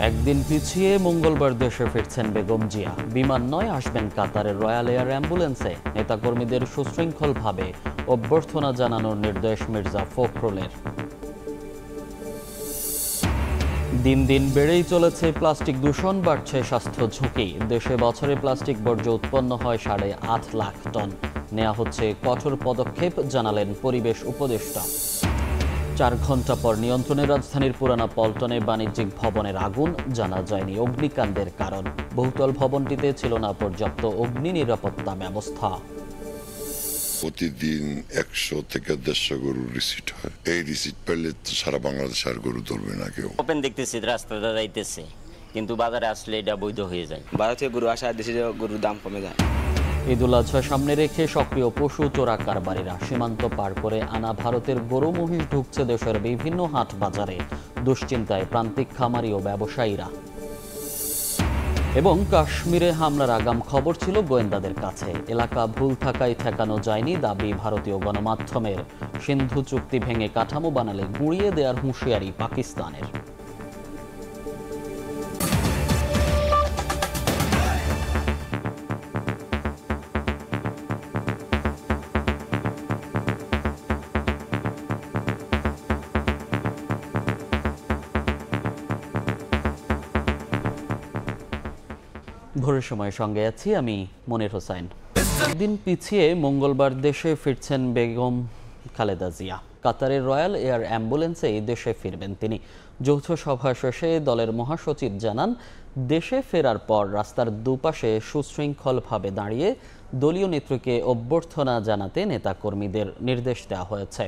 একদিন পিছিয়ে মঙ্গলবার দেশে ফিরছেন বেগম জিয়া। বিমান নয়, আসবেন কাতারের রয়্যাল এয়ার অ্যাম্বুলেন্সে। নেতাকর্মীদের সুশৃঙ্খলভাবে অভ্যর্থনা জানানোর নির্দেশ মির্জা ফখরুলের। দিন দিন বেড়েই চলেছে প্লাস্টিক দূষণ, বাড়ছে স্বাস্থ্য ঝুঁকি। দেশে বছরে প্লাস্টিক বর্জ্য উৎপন্ন হয় 8.5 লাখ টন। নেওয়া হচ্ছে কঠোর পদক্ষেপ, জানালেন পরিবেশ উপদেষ্টা। 4 ঘন্টা পর নিয়ন্ত্রণে রাজধানীর পুরানা পল্টনে বাণিজ্যিক ভবনের আগুন, জানা যায়নি অগ্নিকাণ্ডের কারণ। বহুতল ভবনটিতে ছিল না পর্যাপ্ত অগ্নি নিরাপত্তা ব্যবস্থা। প্রতিদিন 100 থেকে 150 গরুর রিসিট হয়। এই রিসিট পেলে তো সারা বাংলাদেশ আর গরু ধরবে না কেউ। ওপেন দেখতেছি রাস্তাটা যাইতেছে, কিন্তু বাজারে আসলে এটা বৈধ হয়ে যায়। ভারতে গরু আসা দেশে গরুর দাম কমে যায়। ঈদুল আজহা সামনে রেখে সক্রিয় পশু চোরা কারবারিরা। সীমান্ত পার করে আনা ভারতের গরু মহিষ ঢুকছে দেশের বিভিন্ন হাট বাজারে। দুশ্চিন্তায় প্রান্তিক খামারি ও ব্যবসায়ীরা। এবং কাশ্মীরে হামলার আগাম খবর ছিল গোয়েন্দাদের কাছে। এলাকা ভুল থাকায় ঠেকানো যায়নি, দাবি ভারতীয় গণমাধ্যমের। সিন্ধু চুক্তি ভেঙে কাঠামো বানালে গুঁড়িয়ে দেওয়ার হুঁশিয়ারি পাকিস্তানের। ভোরের সময় সঙ্গে আছি আমি মনির হোসেন। একদিন পিছিয়ে মঙ্গলবার দেশে ফিরছেন বেগম খালেদা জিয়া। কাতারের রয়্যাল এয়ার অ্যাম্বুলেন্সে দেশে ফিরবেন তিনি। যৌথ সভা শেষে দলের মহাসচিব জানান, দেশে ফেরার পর রাস্তার দুপাশে সুশৃঙ্খলভাবে দাঁড়িয়ে দলীয় নেত্রীকে অভ্যর্থনা জানাতে নেতাকর্মীদের নির্দেশ দেওয়া হয়েছে।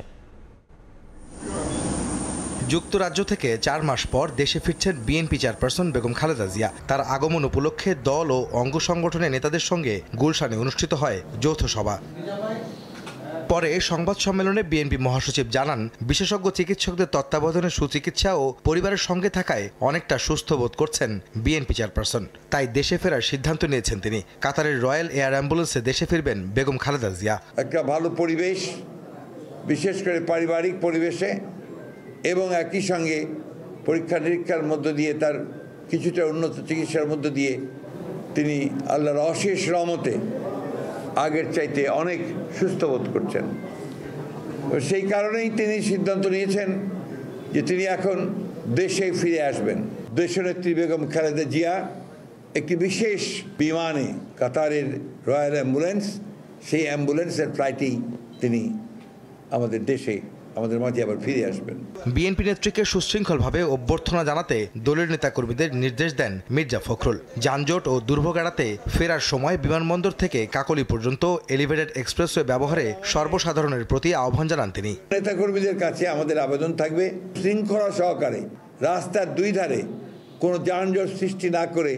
যুক্তরাজ্য থেকে 4 মাস পর দেশে ফিরছেন বিএনপি চেয়ারপারসন বেগম খালেদা জিয়া। তার আগমন উপলক্ষে দল ও অঙ্গ সংগঠনের নেতাদের সঙ্গে গুলশানে অনুষ্ঠিত হয় যৌথ সভা। পরে সংবাদ সম্মেলনে বিএনপি মহাসচিব জানান, বিশেষজ্ঞ চিকিৎসকদের তত্ত্বাবধানে সুচিকিৎসা ও পরিবারের সঙ্গে থাকায় অনেকটা সুস্থ বোধ করছেন বিএনপি চেয়ারপারসন। তাই দেশে ফেরার সিদ্ধান্ত নিয়েছেন তিনি। কাতারের রয়্যাল এয়ার অ্যাম্বুলেন্সে দেশে ফিরবেন বেগম খালেদা জিয়া। একটা ভালো পরিবেশ, বিশেষ করে পারিবারিক পরিবেশে, এবং একই সঙ্গে পরীক্ষা নিরীক্ষার মধ্য দিয়ে তার কিছুটা উন্নত চিকিৎসার মধ্য দিয়ে তিনি আল্লাহর অশেষ রহমতে আগের চাইতে অনেক সুস্থ বোধ করছেন। সেই কারণেই তিনি সিদ্ধান্ত নিয়েছেন যে তিনি এখন দেশে ফিরে আসবেন। দেশনেত্রী বেগম খালেদা জিয়া একটি বিশেষ বিমানে, কাতারের রয়্যাল অ্যাম্বুলেন্স, সেই অ্যাম্বুলেন্সের ফ্লাইটেই তিনি আমাদের দেশে, আমাদের মাঝে আবার ফিরে আসবেন। বিএনপি নেত্রীকে সুশৃঙ্খলভাবে অভ্যর্থনা জানাতে দলের নেতাকর্মীদের নির্দেশ দেন মির্জা ফখরুল। যানজট ও দুর্ভোগ এড়াতে ফেরার সময় বিমানবন্দর থেকে কাকলী পর্যন্ত এলিভেটেড এক্সপ্রেসওয়ে ব্যবহারে সর্বসাধারণের প্রতি আহ্বান জানান তিনি। নেতাকর্মীদের কাছে আমাদের আবেদন থাকবে, শৃঙ্খলা সহকারে রাস্তার দুই ধারে কোনো যানজট সৃষ্টি না করে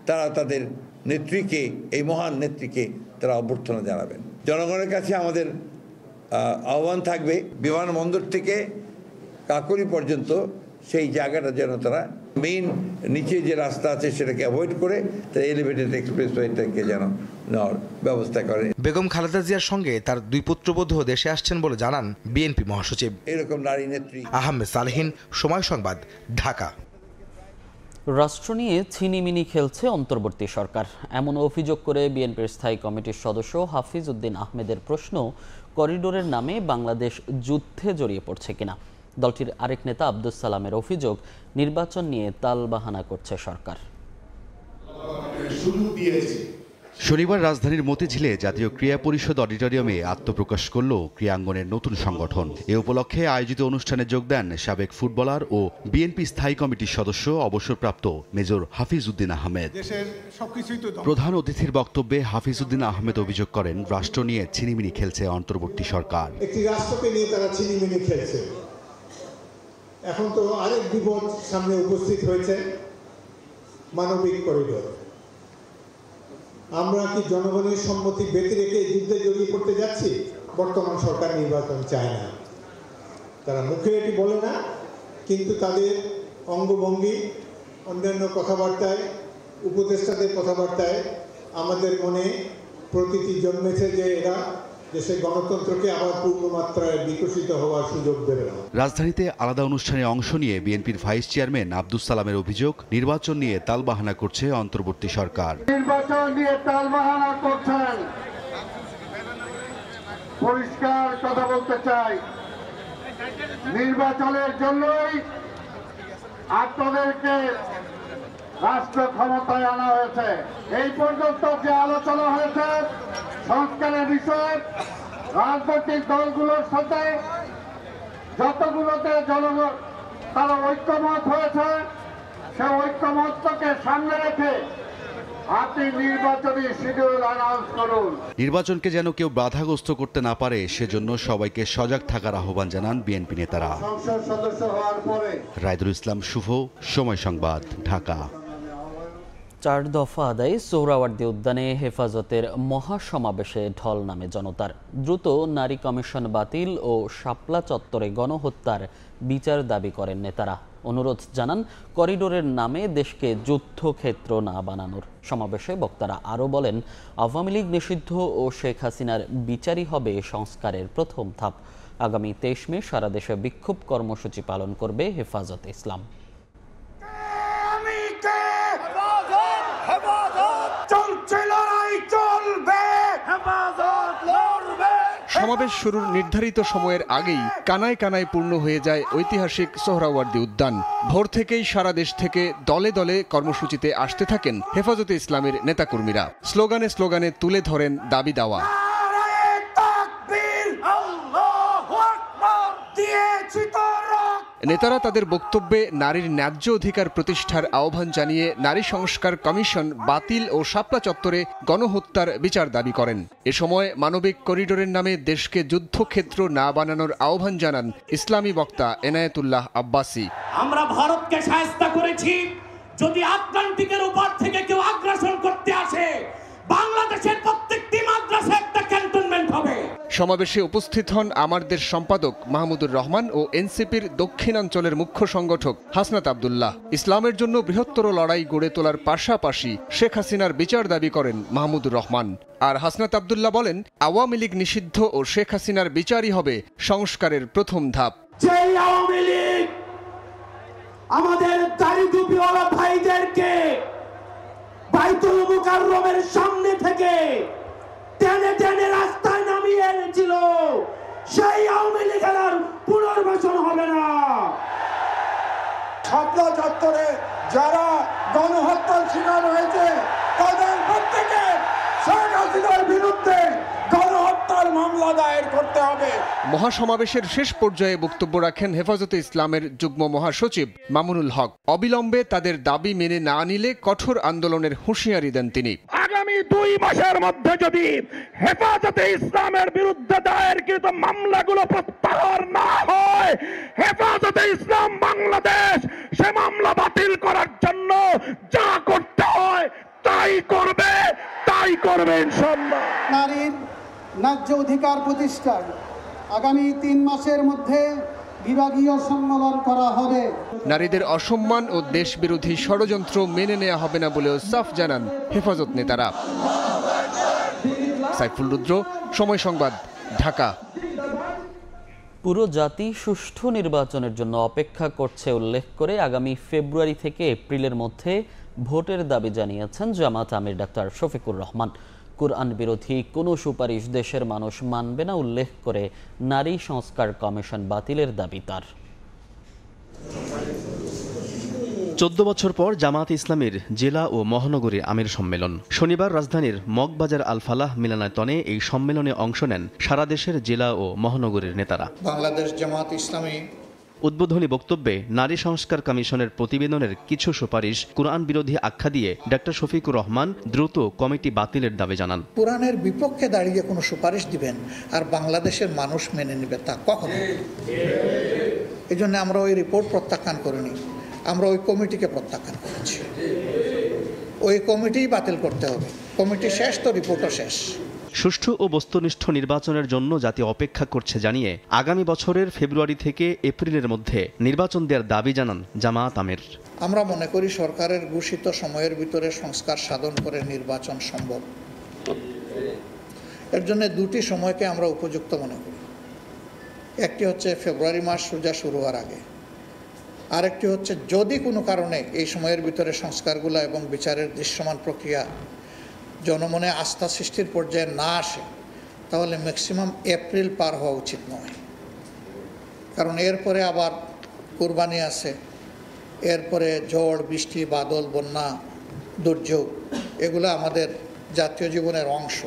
তারা তাদের নেত্রীকে, এই মহান নেত্রীকে তারা অভ্যর্থনা জানাবেন। জনগণের কাছে আমাদের আহ্বান থাকবে, বিমানবন্দর থেকে কাকলী পর্যন্ত সেই জায়গাটা যেন তারা মেইন নিচে যে রাস্তা আছে সেটাকে অ্যাভয়েড করে তারা এলিভেটেড এক্সপ্রেসওয়েটাকে যেন নেওয়ার ব্যবস্থা করে। বেগম খালেদা জিয়ার সঙ্গে তার 2 পুত্রবধূ দেশে আসছেন বলে জানান বিএনপি মহাসচিব। এরকম নারী নেত্রী। আহমেদ সালেহীন, সময় সংবাদ, ঢাকা। রাষ্ট্র নিয়ে ছিনিমিনি খেলছে অন্তর্বর্তী সরকার, এমন অভিযোগ করে বিএনপির স্থায়ী কমিটির সদস্য হাফিজ উদ্দিন আহমেদের প্রশ্ন, করিডোরের নামে বাংলাদেশ যুদ্ধে জড়িয়ে পড়ছে কিনা। দলটির আরেক নেতা আব্দুস সালামের অভিযোগ, নির্বাচন নিয়ে তালবাহানা করছে সরকার। শনিবার রাজধানীর মতিঝিলে জাতীয় ক্রীড়া পরিষদ অডিটোরিয়ামে আত্মপ্রকাশ করল ক্রীড়াঙ্গনের নতুন সংগঠন। এ উপলক্ষে আয়োজিত অনুষ্ঠানে যোগ দেন সাবেক ফুটবলার ও বিএনপি স্থায়ী কমিটির সদস্য অবসরপ্রাপ্ত মেজর হাফিজ উদ্দিন আহমেদ। প্রধান অতিথির বক্তব্যে হাফিজ উদ্দিন আহমেদ অভিযোগ করেন, রাষ্ট্র নিয়ে ছিনিমিনি খেলছে অন্তর্বর্তী সরকার। একটি রাষ্ট্রকে নিয়ে তারা ছিনিমিনি খেলছে। এখন তো আরেক বিপদ সামনে উপস্থিত হয়েছে, মানবিক করিডোর। আমরা কি জনগণের সম্মতি ব্যতি রেখে যুদ্ধে জড়িয়ে পড়তে যাচ্ছি? বর্তমান সরকার নির্বাচন চায় না, তারা মুখে এটি বলে না, কিন্তু তাদের অঙ্গভঙ্গি, অন্যান্য কথাবার্তায়, উপদেষ্টাদের কথাবার্তায় আমাদের মনে প্রতীতি জন্মেছে যে এরা দেশের গণতন্ত্রকে আবার পূর্ণ মাত্রায় বিকশিত হওয়ার সুযোগ দেবে না। রাজধানীতে আলাদা অনুষ্ঠানে অংশ নিয়ে বিএনপির ভাইস চেয়ারম্যান আব্দুস সালামের অভিযোগ, নির্বাচন নিয়ে তালবাহানা করছে অন্তর্বর্তী সরকার। নির্বাচন নিয়ে তালবাহানা করছেন। পরিষ্কার কথা বলতে চাই, নির্বাচনের জন্যই আপনাদেরকে রাষ্ট্র ক্ষমতায় আনা হয়েছে। এই পর্যন্ত যে আলোচনা হয়েছে সংস্কারের বিষয়ে রাজনৈতিক দলগুলোর সাথে যতগুলোতে জনগণ তারা ঐক্যমত হয়েছে, সে ঐক্যমতকে সামনে রেখে আপনি নির্বাচনী শিডিউল অ্যানাউন্স করুন। নির্বাচনকে যেন কেউ বাধাগ্রস্ত করতে না পারে সেজন্য সবাইকে সজাগ থাকার আহ্বান জানান বিএনপি নেতারা। সংসদ সদস্য হওয়ার পরে রায়দুল ইসলাম শুভ, সময় সংবাদ, ঢাকা। 4 দফা আদায় সোহরাওয়ার্দী উদ্যানে হেফাজতের মহাসমাবেশে ঢল নামে জনতার। দ্রুত নারী কমিশন বাতিল ও শাপলা চত্বরে গণহত্যার বিচার দাবি করেন নেতারা। অনুরোধ জানান করিডোরের নামে দেশকে যুদ্ধক্ষেত্র না বানানোর। সমাবেশে বক্তারা আরও বলেন, আওয়ামী লীগ নিষিদ্ধ ও শেখ হাসিনার বিচারই হবে সংস্কারের প্রথম ধাপ। আগামী 23 মে সারা দেশে বিক্ষোভ কর্মসূচি পালন করবে হেফাজতে ইসলাম। সমাবেশ শুরুর নির্ধারিত সময়ের আগেই কানায় কানায় পূর্ণ হয়ে যায় ঐতিহাসিক সোহরাওয়ার্দী উদ্যান। ভোর থেকেই সারা দেশ থেকে দলে দলে কর্মসূচিতে আসতে থাকেন হেফাজতে ইসলামের নেতাকর্মীরা। স্লোগানে স্লোগানে তুলে ধরেন দাবি দাওয়া। নেতারা তাদের বক্তব্যে নারীর ন্যায্য অধিকার প্রতিষ্ঠার আহ্বান জানিয়ে নারী সংস্কার কমিশন বাতিল ও শাপলা চত্বরে গণহত্যার বিচার দাবি করেন। এ সময় মানবিক করিডোরের নামে দেশকে যুদ্ধক্ষেত্র না বানানোর আহ্বান জানান ইসলামী বক্তা এনায়েতুল্লাহ আব্বাসী। আমরা ভারতকে শায়েস্তা করেছি, যদি আটলান্টিকের উপর থেকে কেউ আগ্রাসন করতে আসে, বাংলাদেশের প্রত্যেকটি মাদ্রাসা একটা ক্যান্টনমেন্ট হবে। সমাবেশে উপস্থিত হন আমার দেশ সম্পাদক মাহমুদুর রহমান ও এনসিপির দক্ষিণাঞ্চলের মুখ্য সংগঠক হাসনাত আব্দুল্লাহ। ইসলামের জন্য বৃহত্তর লড়াই গড়ে তোলার পাশাপাশি শেখ হাসিনার বিচার দাবি করেন মাহমুদুর রহমান। আর হাসনাত আব্দুল্লাহ বলেন, আওয়ামী লীগ নিষিদ্ধ ও শেখ হাসিনার বিচারই হবে সংস্কারের প্রথম ধাপ। যেই আওয়ামী লীগ আমাদের দাড়ি টুপিওয়ালা ভাইদেরকে বাইতুল মুকাররমের সামনে থেকে টেনে টেনে রাস্তায় নামিয়ে এনেছিল, সেই আওয়ামী লীগের আর পুনর্বাসন হবে না। শাপলা চত্বরে যারা গণহত্যার শিকার হয়েছে তাদের প্রত্যেকে শেখ হাসিনার বিরুদ্ধে গণহত্যার মামলা দায়ের করতে হবে। মহাসমাবেশের শেষ পর্যায়ে বক্তব্য রাখেন হেফাজতে ইসলামের যুগ্ম মহাসচিব মামুনুল হক। অবিলম্বে তাদের দাবি মেনে না নিলে কঠোর আন্দোলনের হুঁশিয়ারি দেন তিনি। আগামী 2 মাসের মধ্যে যদি হেফাজতে ইসলামের বিরুদ্ধে দায়েরকৃত মামলাগুলো প্রত্যাহার না হয়, হেফাজতে ইসলাম বাংলাদেশ সে মামলা বাতিল করার জন্য যা করতে হয় তাই করবে ইনশাআল্লাহ। নারীর ন্যায্য অধিকার প্রতিষ্ঠায় আগামী 3 মাসের মধ্যে বিভাগীয় সম্মেলন করা হবে। নারীদের অসম্মান ও দেশবিরোধী ষড়যন্ত্র মেনে নেওয়া হবে না বলেও সাফ জানান হেফাজত নেতারা। সাইফুল রুদ্র, সময় সংবাদ, ঢাকা। পুরো জাতি সুষ্ঠু নির্বাচনের জন্য অপেক্ষা করছে উল্লেখ করে আগামী ফেব্রুয়ারি থেকে এপ্রিলের মধ্যে ভোটের দাবি জানিয়েছেন জামাত আমির ডাক্তার শফিকুর রহমান। কুরআন বিরোধী কোনো সুপারিশ দেশের মানুষ মানবে না উল্লেখ করে নারী সংস্কার কমিশন বাতিলের দাবি তার। 14 বছর পর জামাত ইসলামীর জেলা ও মহানগরী আমির সম্মেলন। শনিবার রাজধানীর মগবাজার আল ফালাহ মিলনায়তনে এই সম্মেলনে অংশ নেন সারা দেশের জেলা ও মহানগরীর নেতারা। বাংলাদেশ জামাত ইসলামী উদ্বোধনী বক্তব্যে নারী সংস্কার কমিশনের প্রতিবেদনের কিছু সুপারিশ কুরআন বিরোধী আখ্যা দিয়ে ডাক্তার শফিকুর রহমান দ্রুত কমিটি বাতিলের দাবি জানান। কোরআনের বিপক্ষে দাঁড়িয়ে কোনো সুপারিশ দিবেন আর বাংলাদেশের মানুষ মেনে নেবে তা কখনো। এই জন্য আমরা ওই রিপোর্ট প্রত্যাখ্যান করিনি, আমরা ওই কমিটিকে প্রত্যাখ্যান করেছি। ওই কমিটিই বাতিল করতে হবে। কমিটি শেষ তো রিপোর্টও শেষ। সুষ্ঠু ও বস্তুনিষ্ঠ নির্বাচনের জন্য জাতি অপেক্ষা করছে জানিয়ে আগামী বছরের ফেব্রুয়ারি থেকে এপ্রিলের মধ্যে নির্বাচন দেওয়ার দাবি জানান জামাত আমির। আমরা মনে করি সরকারের ঘোষিত সময়ের ভিতরে সংস্কার সাধন করে নির্বাচন সম্ভব এর জন্য দুটি সময়কে আমরা উপযুক্ত মনে করি। একটি হচ্ছে ফেব্রুয়ারি মাস সোজা শুরু হওয়ার আগে, আরেকটি হচ্ছে যদি কোনো কারণে এই সময়ের ভিতরে সংস্কারগুলো এবং বিচারের দৃশ্যমান প্রক্রিয়া জনমনে আস্থা সৃষ্টির পর্যায়ে না আসে, তাহলে ম্যাক্সিমাম এপ্রিল পার হওয়া উচিত নয়। কারণ এরপরে আবার কুরবানি আছে, এরপরে ঝড় বৃষ্টি বাদল বন্যা দুর্যোগ এগুলো আমাদের জাতীয় জীবনের অংশ।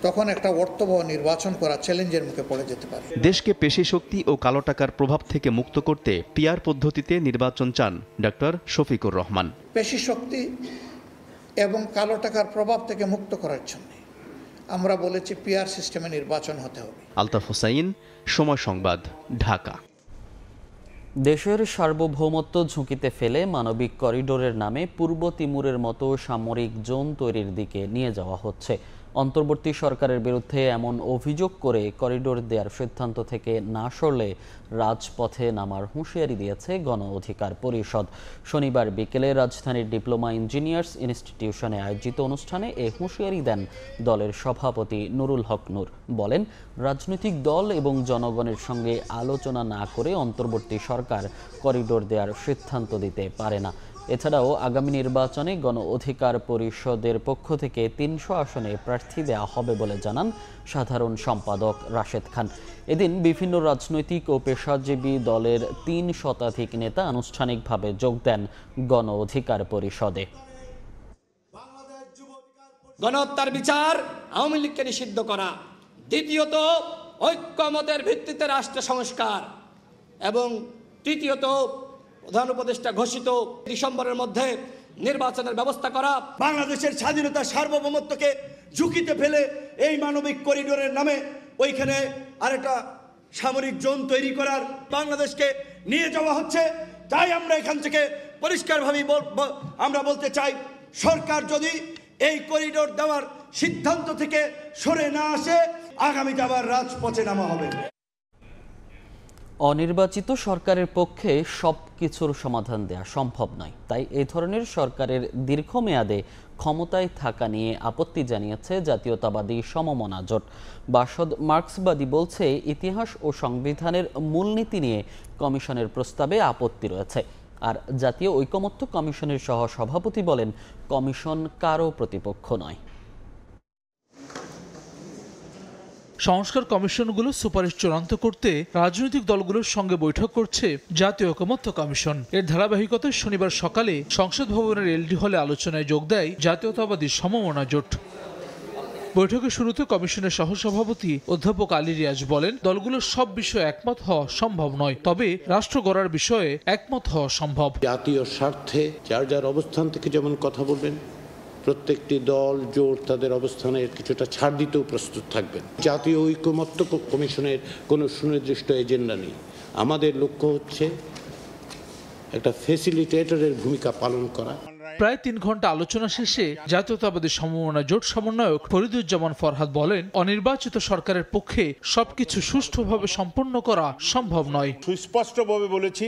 তখন একটা অর্থবহ নির্বাচন করা চ্যালেঞ্জের মুখে পড়ে যেতে পারে। দেশকে পেশি শক্তি ও কালো টাকার প্রভাব থেকে মুক্ত করতে পিআর পদ্ধতিতে নির্বাচন চান ডক্টর শফিকুর রহমান। পেশি শক্তি এবং কালো টাকার প্রভাব থেকে মুক্ত করার জন্য আমরা বলেছি পিআর সিস্টেমে নির্বাচন হতে হবে। আলতাফ হোসাইন, সময় সংবাদ, ঢাকা। দেশের সার্বভৌমত্ব ঝুঁকিতে ফেলে মানবিক করিডোরের নামে পূর্ব তিমুরের মতো সামরিক জোন তৈরির দিকে নিয়ে যাওয়া হচ্ছে। অন্তর্বর্তী সরকারের বিরুদ্ধে এমন অভিযোগ করে করিডোর দেওয়ার সিদ্ধান্ত থেকে না সরলে রাজপথে নামার হুঁশিয়ারি দিয়েছে গণ অধিকার পরিষদ। শনিবার বিকেলে রাজধানীর ডিপ্লোমা ইঞ্জিনিয়ার্স ইনস্টিটিউশনে আয়োজিত অনুষ্ঠানে এ হুঁশিয়ারি দেন দলের সভাপতি নুরুল হক নূর। বলেন, রাজনৈতিক দল এবং জনগণের সঙ্গে আলোচনা না করে অন্তর্বর্তী সরকার করিডোর দেওয়ার সিদ্ধান্ত দিতে পারে না। এছাড়াও আগামী নির্বাচনে গণ অধিকার পরিষদের পক্ষ থেকে ৩০০ আসনে প্রার্থী দেওয়া হবে বলে জানান সাধারণ সম্পাদক রাশেদ খান। এদিন বিভিন্ন রাজনৈতিক ও পেশাজীবী দলের ৩ শতাধিক নেতা আনুষ্ঠানিকভাবে যোগ দেন গণ অধিকার পরিষদে। গণহত্যার বিচার, আওয়ামী লীগকে নিষিদ্ধ করা, দ্বিতীয়ত ঐক্যমতের ভিত্তিতে রাষ্ট্র সংস্কার, এবং তৃতীয়ত প্রধান উপদেষ্টা ঘোষিত ডিসেম্বরের মধ্যে নির্বাচনের ব্যবস্থা করা। বাংলাদেশের স্বাধীনতা সার্বভৌমত্বকে ঝুঁকিতে ফেলে এই মানবিক করিডোরের নামে ওইখানে আরেকটা সামরিক জোন তৈরি করার বাংলাদেশকে নিয়ে যাওয়া হচ্ছে। তাই আমরা এখান থেকে পরিষ্কারভাবে আমরা বলতে চাই, সরকার যদি এই করিডোর দেওয়ার সিদ্ধান্ত থেকে সরে না আসে, আগামীতে আবার রাজপথে নামা হবে। অনির্বাচিত সরকারের পক্ষে সব কিছুর সমাধান দেওয়া সম্ভব নয়, তাই এই ধরনের সরকারের দীর্ঘমেয়াদে ক্ষমতায় থাকা নিয়ে আপত্তি জানিয়েছে জাতীয়তাবাদী সমমনা জোট। বাসদ মার্ক্সবাদী বলছে, ইতিহাস ও সংবিধানের মূলনীতি নিয়ে কমিশনের প্রস্তাবে আপত্তি রয়েছে। আর জাতীয় ঐকমত্য কমিশনের সহসভাপতি বলেন, কমিশন কারও প্রতিপক্ষ নয়। সংস্কার কমিশনগুলো সুপারিশ চূড়ান্ত করতে রাজনৈতিক দলগুলোর সঙ্গে বৈঠক করছে জাতীয় ঐকমত্য কমিশন। এর ধারাবাহিকতায় শনিবার সকালে সংসদ ভবনের এলডি হলে আলোচনায় যোগ দেয় জাতীয়তাবাদী সমমনা জোট। বৈঠকের শুরুতে কমিশনের সহসভাপতি অধ্যাপক আলী রিয়াজ বলেন, দলগুলোর সব বিষয়ে একমত হওয়া সম্ভব নয়, তবে রাষ্ট্র গড়ার বিষয়ে একমত হওয়া সম্ভব। জাতীয় স্বার্থে যার যার অবস্থান থেকে যেমন কথা বলবেন, প্রত্যেকটি দল জোট তাদের অবস্থানের কিছুটা ছাড় দিতেও প্রস্তুত থাকবেন। জাতীয় ঐকমত্য কমিশনের কোনো সুনির্দিষ্ট এজেন্ডা নেই। আমাদের লক্ষ্য হচ্ছে একটা ফ্যাসিলিটেটরের ভূমিকা পালন করা। প্রায় ৩ ঘন্টা আলোচনা শেষে জাতীয়তাবাদী সমমনা জোট সমন্বয়ক ফরিদুজ্জামান ফরহাদ বলেন, অনির্বাচিত সরকারের পক্ষে সবকিছু সুষ্ঠুভাবে সম্পন্ন করা সম্ভব নয়। সুস্পষ্টভাবে বলেছি,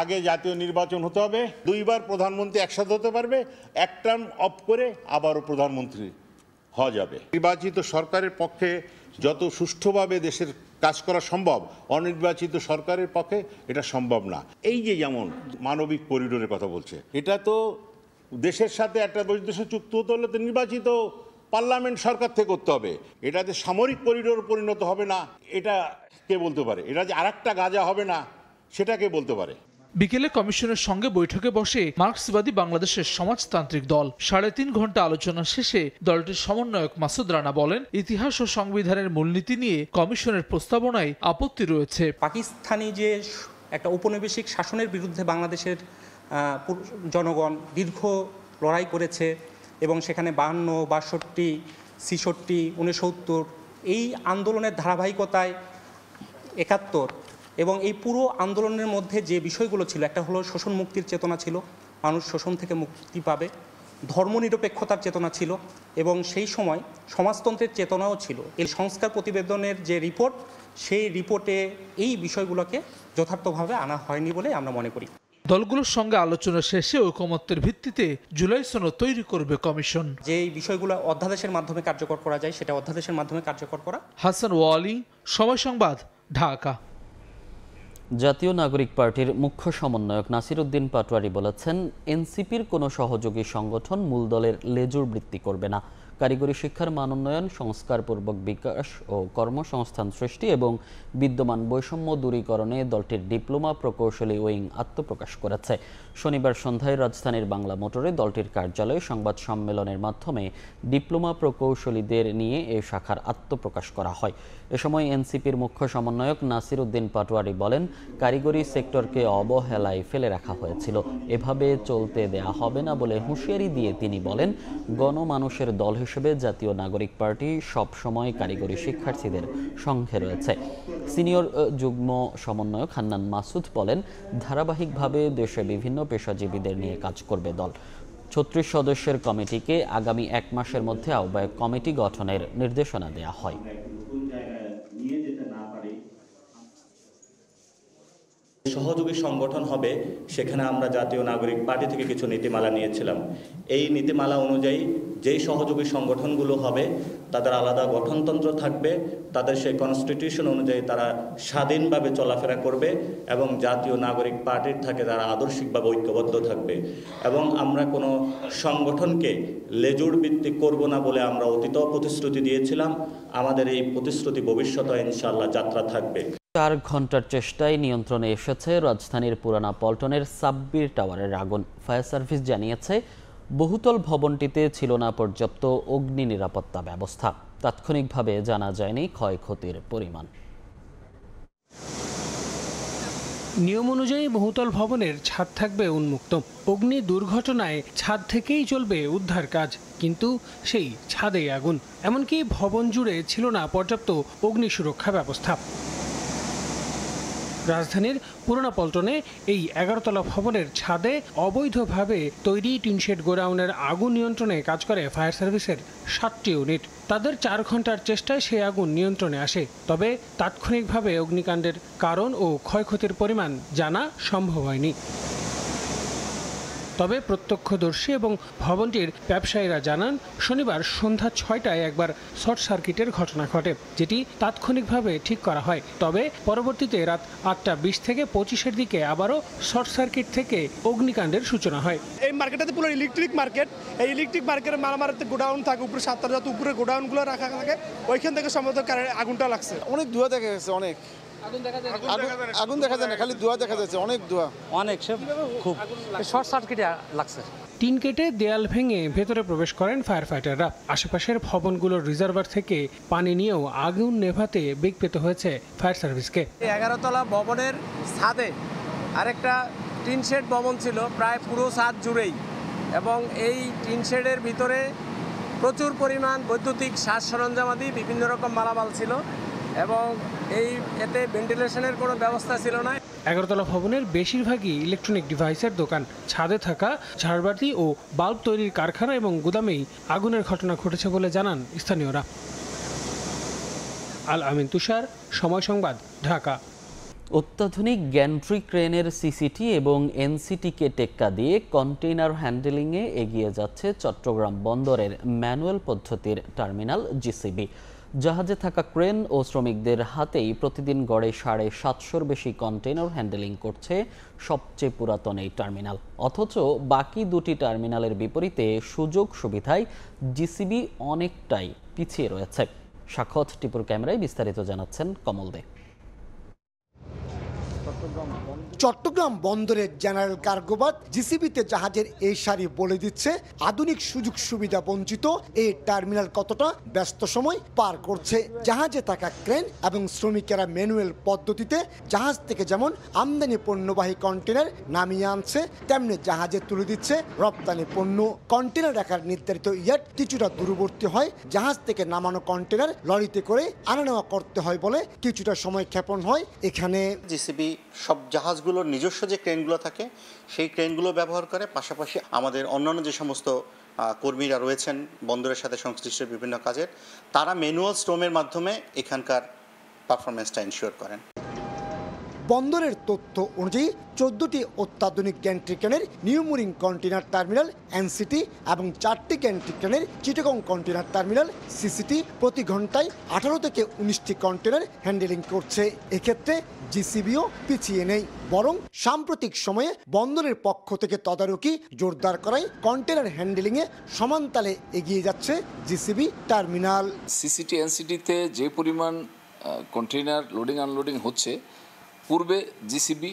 আগে জাতীয় নির্বাচন হতে হবে, 2 বার প্রধানমন্ত্রী একসাথে হতে পারবে, এক টার্ম অফ করে আবারও প্রধানমন্ত্রী হওয়া যাবে। নির্বাচিত সরকারের পক্ষে যত সুষ্ঠুভাবে দেশের কাজ করা সম্ভব, অনির্বাচিত সরকারের পক্ষে এটা সম্ভব না। এই যে যেমন মানবিক করিডোরের কথা বলছে, এটা তো দেশের সাথে একটা বৈদেশিক চুক্তি হতে হলে তো নির্বাচিত পার্লামেন্ট সরকার থেকে করতে হবে। এটাতে সামরিক করিডোর পরিণত হবে না, এটা কে বলতে পারে? এটা যে আরেকটা গাজা হবে না, সেটা কে বলতে পারে? বিকেলে কমিশনের সঙ্গে বৈঠকে বসে মার্ক্সবাদী বাংলাদেশের সমাজতান্ত্রিক দল। 3.5 ঘন্টা আলোচনা শেষে দলটির সমন্বয়ক মাসুদ রানা বলেন, ইতিহাস ও সংবিধানের মূলনীতি নিয়ে কমিশনের প্রস্তাবনায় আপত্তি রয়েছে। পাকিস্তানি যে একটা ঔপনিবেশিক শাসনের বিরুদ্ধে বাংলাদেশের জনগণ দীর্ঘ লড়াই করেছে এবং সেখানে 52, 62, 66, 69 এই আন্দোলনের ধারাবাহিকতায় 71 এবং এই পুরো আন্দোলনের মধ্যে যে বিষয়গুলো ছিল, একটা হলো শোষণ মুক্তির চেতনা ছিল, মানুষ শোষণ থেকে মুক্তি পাবে, ধর্মনিরপেক্ষতার চেতনা ছিল এবং সেই সময় সমাজতন্ত্রের চেতনাও ছিল। এই সংস্কার প্রতিবেদনের যে রিপোর্ট, সেই রিপোর্টে এই বিষয়গুলোকে যথার্থভাবে আনা হয়নি বলে আমরা মনে করি। দলগুলোর সঙ্গে আলোচনা শেষে ঐকমত্যের ভিত্তিতে জুলাই সনদ তৈরি করবে কমিশন। যে বিষয়গুলো অধ্যাদেশের মাধ্যমে কার্যকর করা যায় সেটা অধ্যাদেশের মাধ্যমে কার্যকর করা। হাসান ওয়ালি, সময় সংবাদ, ঢাকা। জাতীয় নাগরিক পার্টির মুখ্য সমন্বয়ক নাসির উদ্দিন পাটোয়ারি বলেছেন, এনসিপির কোনো সহযোগী সংগঠন মূল দলের লেজুর বৃত্তি করবে না। কারিগরি শিক্ষার মান উন্নয়ন, সংস্কারপূর্বক বিকাশ ও কর্মসংস্থান সৃষ্টি এবং বিদ্যমান বৈষম্য দূরীকরণে দলটির ডিপ্লোমা প্রকৌশলী উইং আত্মপ্রকাশ করেছে। শনিবার সন্ধ্যায় রাজধানীর বাংলা মোটরে দলটির কার্যালয়ে সংবাদ সম্মেলনের মাধ্যমে ডিপ্লোমা প্রকৌশলীদের নিয়ে এ শাখার আত্মপ্রকাশ করা হয়। এ সময় এনসিপির মুখ্য সমন্বয়ক নাসির উদ্দিন পাটোয়ারি বলেন, কারিগরি সেক্টরকে অবহেলায় ফেলে রাখা হয়েছিল, এভাবে চলতে দেয়া হবে না বলে হুঁশিয়ারি দিয়ে তিনি বলেন, গণমানুষের দল হিসেবে জাতীয় নাগরিক পার্টি সব সময় কারিগরি শিক্ষার্থীদের সঙ্গে রয়েছে। সিনিয়র যুগ্ম সমন্বয়ক হান্নান মাসুদ বলেন, ধারাবাহিকভাবে দেশে বিভিন্ন পেশাজীবীদের নিয়ে কাজ করবে দল। ৩৬ সদস্যের কমিটিকে আগামী ১ মাসের মধ্যে আহ্বায়ক কমিটি গঠনের নির্দেশনা দেওয়া হয়। সহযোগী সংগঠন হবে, সেখানে আমরা জাতীয় নাগরিক পার্টি থেকে কিছু নীতিমালা নিয়েছিলাম। এই নীতিমালা অনুযায়ী যেই সহযোগী সংগঠনগুলো হবে তাদের আলাদা গঠনতন্ত্র থাকবে, তাদের সেই কনস্টিটিউশন অনুযায়ী তারা স্বাধীনভাবে চলাফেরা করবে এবং জাতীয় নাগরিক পার্টির থেকে তারা আদর্শিকভাবে ঐক্যবদ্ধ থাকবে। এবং আমরা কোনো সংগঠনকে লেজুর ভিত্তিক করব না বলে আমরা অতীত প্রতিশ্রুতি দিয়েছিলাম। আমাদের এই প্রতিশ্রুতি ভবিষ্যতে ইনশাআল্লাহ যাত্রা থাকবে। ৪ ঘন্টার চেষ্টায় নিয়ন্ত্রণে এসেছে রাজধানীর পুরানা পল্টনের সাব্বির টাওয়ারের আগুন। ফায়ার সার্ভিস জানিয়েছে, বহুতল ভবনটিতে ছিল না পর্যাপ্ত অগ্নি নিরাপত্তা ব্যবস্থা। তাৎক্ষণিকভাবে জানা যায়নি ক্ষয়ক্ষতির পরিমাণ। নিয়ম অনুযায়ী বহুতল ভবনের ছাদ থাকবে উন্মুক্ত। অগ্নি দুর্ঘটনায় ছাদ থেকেই চলবে উদ্ধার কাজ, কিন্তু সেই ছাদেই আগুন। এমনকি ভবন জুড়ে ছিল না পর্যাপ্ত অগ্নি সুরক্ষা ব্যবস্থা। রাজধানীর পুরোনো পল্টনে এই ১১তলা ভবনের ছাদে অবৈধভাবে তৈরি টিনশেড গোডাউনের আগুন নিয়ন্ত্রণে কাজ করে ফায়ার সার্ভিসের ৭টি ইউনিট। তাদের ৪ ঘন্টার চেষ্টায় সেই আগুন নিয়ন্ত্রণে আসে, তবে তাৎক্ষণিকভাবে অগ্নিকাণ্ডের কারণ ও ক্ষয়ক্ষতির পরিমাণ জানা সম্ভব হয়নি। তবে প্রত্যক্ষদর্শী এবং ভবনটির ব্যবসায়ীরা জানান, শনিবার সন্ধ্যা ৬টায় একবার শর্ট সার্কিটের ঘটনা ঘটে, যেটি তাৎক্ষণিকভাবে ঠিক করা হয়। তবে পরবর্তীতে রাত ৮টা ২০ থেকে ২৫-এর দিকে আবারও শর্ট সার্কিট থেকে অগ্নিকাণ্ডের সূচনা হয়। এই মার্কেটটাতে পুরো ইলেকট্রিক মার্কেট। এই ইলেকট্রিক মার্কেটের মারামারিতে গোডাউন থাকে, উপরে 7তলা যত উপরে গোডাউনগুলো রাখা থাকে, ওইখান থেকে সম্ভবত আগুনটা লাগছে। অনেক ধোঁয়া দেখা গেছে, অনেক আগুন দেখা যায় না, খালি ধোঁয়া দেখা যাচ্ছে, অনেক ধোঁয়া, অনেক খুব শর্ট সার্কিটে লাগছে। টিন কেটে দেয়াল ভেঙে ভেতরে প্রবেশ করেন ফায়ার ফাইটাররা। আশেপাশের ভবনগুলোর রিজার্ভার থেকে পানি নিয়েও আগুন নেভাতে বেগ পেতে হয়েছে ফায়ার সার্ভিসকে। 11তলা ভবনের ছাদে আরেকটা টিন শেড ভবন ছিল, প্রায় পুরো ছাদ জুড়েই, এবং এই টিন শেডের ভিতরে প্রচুর পরিমাণ বৈদ্যুতিক সাজ সরঞ্জামাদি বিভিন্ন রকম মালামাল ছিল এবং এতে ভেন্টিলেশনের কোনো ব্যবস্থা ছিল না। 11তলা ভবনের বেশিরভাগই ইলেকট্রনিক ডিভাইসের দোকান। ছাদে থাকা ঝাড়বাতি ও বাল্ব তৈরির কারখানা এবং গুদামেই আগুনের ঘটনা ঘটেছে বলে জানান স্থানীয়রা। আল আমিন তুষার, সময় সংবাদ, ঢাকা। অত্যাধুনিক গ্যান্ট্রি ক্রেনের সিসিটি এবং এনসিটিকে টেক্কা দিয়ে কন্টেইনার হ্যান্ডেলিংয়ে এগিয়ে যাচ্ছে চট্টগ্রাম বন্দরের ম্যানুয়াল পদ্ধতির টার্মিনাল জিসিবি। জাহাজে থাকা ক্রেন ও শ্রমিকদের হাতেই প্রতিদিন গড়ে ৭৫০-র বেশি কন্টেইনার হ্যান্ডেলিং করছে সবচেয়ে পুরাতন এই টার্মিনাল। অথচ বাকি দুটি টার্মিনালের বিপরীতে সুযোগ সুবিধায় জিসিবি অনেকটাই পিছিয়ে রয়েছে। সাক্ষত টিপুর ক্যামেরায় বিস্তারিত জানাচ্ছেন কমল দে। চট্টগ্রাম বন্দরের জেনারেল কার্গোবাদ জিসিবিতে জাহাজের এই সারি বলে দিচ্ছে আধুনিক সুযোগ সুবিধা বঞ্চিত এই টার্মিনাল কতটা ব্যস্ত সময় পার করছে। জাহাজে থাকা ক্রেন এবং শ্রমিকেরা ম্যানুয়াল পদ্ধতিতে জাহাজ থেকে যেমন আমদানি পণ্যবাহী কন্টেনার নামিয়ে আনছে, তেমনি জাহাজে তুলে দিচ্ছে রপ্তানি পণ্য। কন্টেনার রাখার নির্ধারিত ইয়ার্ড কিছুটা দূরবর্তী হয়, জাহাজ থেকে নামানো কন্টেনার লরিতে করে আনা নেওয়া করতে হয় বলে কিছুটা সময় ক্ষেপণ হয়। এখানে জিসিবি সব জাহাজগুলোর নিজস্ব যে ক্রেনগুলো থাকে সেই ক্রেনগুলো ব্যবহার করে, পাশাপাশি আমাদের অন্যান্য যে সমস্ত কর্মীরা রয়েছেন বন্দরের সাথে সংশ্লিষ্ট বিভিন্ন কাজের, তারা ম্যানুয়াল স্টোমের মাধ্যমে এখানকার পারফরমেন্সটা এনশিওর করেন। বন্দরের তথ্য অনুযায়ী 14টি অত্যাধুনিক গ্যান্ট্রি ক্রেনের New Mooring container terminal NCT এবং 4টি গ্যান্ট্রি ক্রেনের চিটাগং কন্টেইনার টার্মিনাল সিসিটি প্রতি ঘন্টায় 18 থেকে 19টি কন্টেইনার হ্যান্ডেলিং করছে। এক্ষেত্রে জিসিবিও পিছিয়ে নেই, বরং সাম্প্রতিক সময়ে বন্দরের পক্ষ থেকে তদারকি জোরদার করায় কন্টেইনার হ্যান্ডেলিংয়ে সমান তালে এগিয়ে যাচ্ছে জিসিবি টার্মিনাল। সিসিটি এনসিটিতে যে পরিমাণ কন্টেইনার লোডিং আনলোডিং হচ্ছে, পূর্বে জিসিবি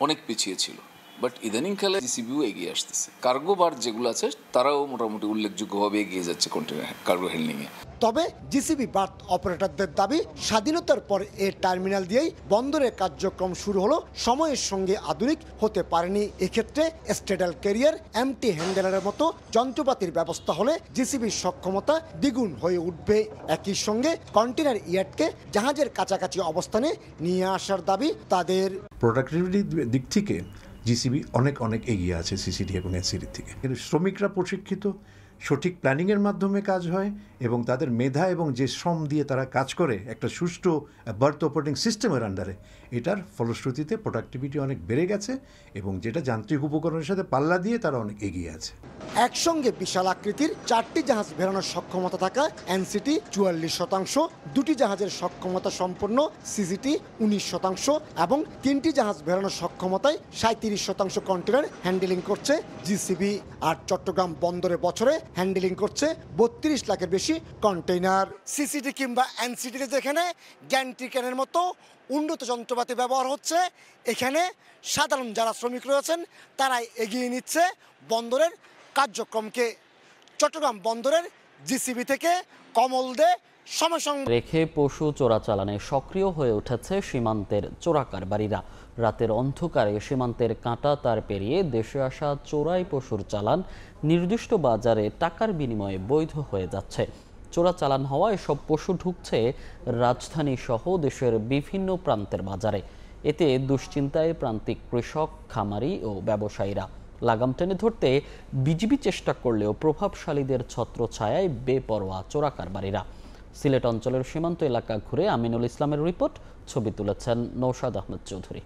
অনেক পিছিয়ে ছিল, বাট ইদানিংকালে জিসিবিও এগিয়ে আসতেছে। কার্গো বার যেগুলো আছে তারাও মোটামুটি উল্লেখযোগ্যভাবে এগিয়ে যাচ্ছে কন্টেইনার কার্গো হ্যান্ডলিংয়ে। তবে জিসিবি বার্থ অপারেটরদের দাবি, স্বাধীনতার পর এই টার্মিনাল দিয়েই বন্দরের কার্যক্রম শুরু হলো, সময়ের সঙ্গে আধুনিক হতে পারেনি। এক্ষেত্রে স্ট্যাডাল ক্যারিয়ার, এমটি হ্যান্ডেলারের মতো যন্ত্রপাতির ব্যবস্থা হলে জিসিবির সক্ষমতা দ্বিগুণ হয়ে উঠবে। একই সঙ্গে কন্টেইনার ইয়ার্ডকে জাহাজের কাছাকাছি অবস্থানে নিয়ে আসার দাবি তাদের। প্রোডাক্টিভিটির দিক থেকে জিসিবি অনেক এগিয়ে আছে সিসিটি এবং এনসিটি থেকে। কিন্তু শ্রমিকরা প্রশিক্ষিত, সঠিক প্ল্যানিংয়ের মাধ্যমে কাজ হয় এবং তাদের মেধা এবং যে শ্রম দিয়ে তারা কাজ করে একটা সুষ্ঠু বার্থ অপারেটিং সিস্টেমের আন্ডারে, এটার ফলশ্রুতিতে প্রোডাক্টিভিটি অনেক বেড়ে গেছে এবং যেটা যান্ত্রিক উপকরণের সাথে পাল্লা দিয়ে তারা অনেক এগিয়ে আছে। একসঙ্গে বিশাল আকৃতির 4টি জাহাজ ভেড়ানোর সক্ষমতা থাকা এনসিটি 44%, 2টি জাহাজের সক্ষমতা সম্পন্ন সিসিটি 19% এবং 3টি জাহাজ ভেড়ানোর সক্ষমতায় 37% কন্টেইনার হ্যান্ডেলিং করছে জিসিবি। আর চট্টগ্রাম বন্দরে বছরে হ্যান্ডেলিং করছে 32 লাখের বেশি কন্টেইনার। সিসিটি কিংবা এনসিটিতে যেখানে গ্যান্ট্রি ক্রেনের মতো উন্নত যন্ত্রপাতি ব্যবহার হচ্ছে, এখানে সাধারণ যারা শ্রমিক রয়েছেন তারাই এগিয়ে নিচ্ছে বন্দরের কার্যক্রমকে। চট্টগ্রাম বন্দরের জিসিবি থেকে কমল দে, সময় সংবাদ। রেখে পশু চোরাচালানে সক্রিয় হয়ে উঠেছে সীমান্তের চোরাকারবারিরা। রাতের অন্ধকারে সীমান্তের কাঁটা তার পেরিয়ে দেশে আসা চোরাই পশুর চালান নির্দিষ্ট বাজারে টাকার বিনিময়ে বৈধ হয়ে যাচ্ছে। চোরাচালান হওয়া এসব পশু ঢুকছে রাজধানী সহ দেশের বিভিন্ন প্রান্তের বাজারে। এতে দুশ্চিন্তায় প্রান্তিক কৃষক, খামারি ও ব্যবসায়ীরা। লাগাম টেনে ধরতে বিজিবি চেষ্টা করলেও প্রভাবশালীদের ছত্রছায়ায় বেপরোয়া চোরাকারবারিরা। সিলেট অঞ্চলের সীমান্ত এলাকা ঘুরে আমিনুল ইসলামের রিপোর্ট, ছবি তুলেছেন নৌশাদ আহমেদ চৌধুরী।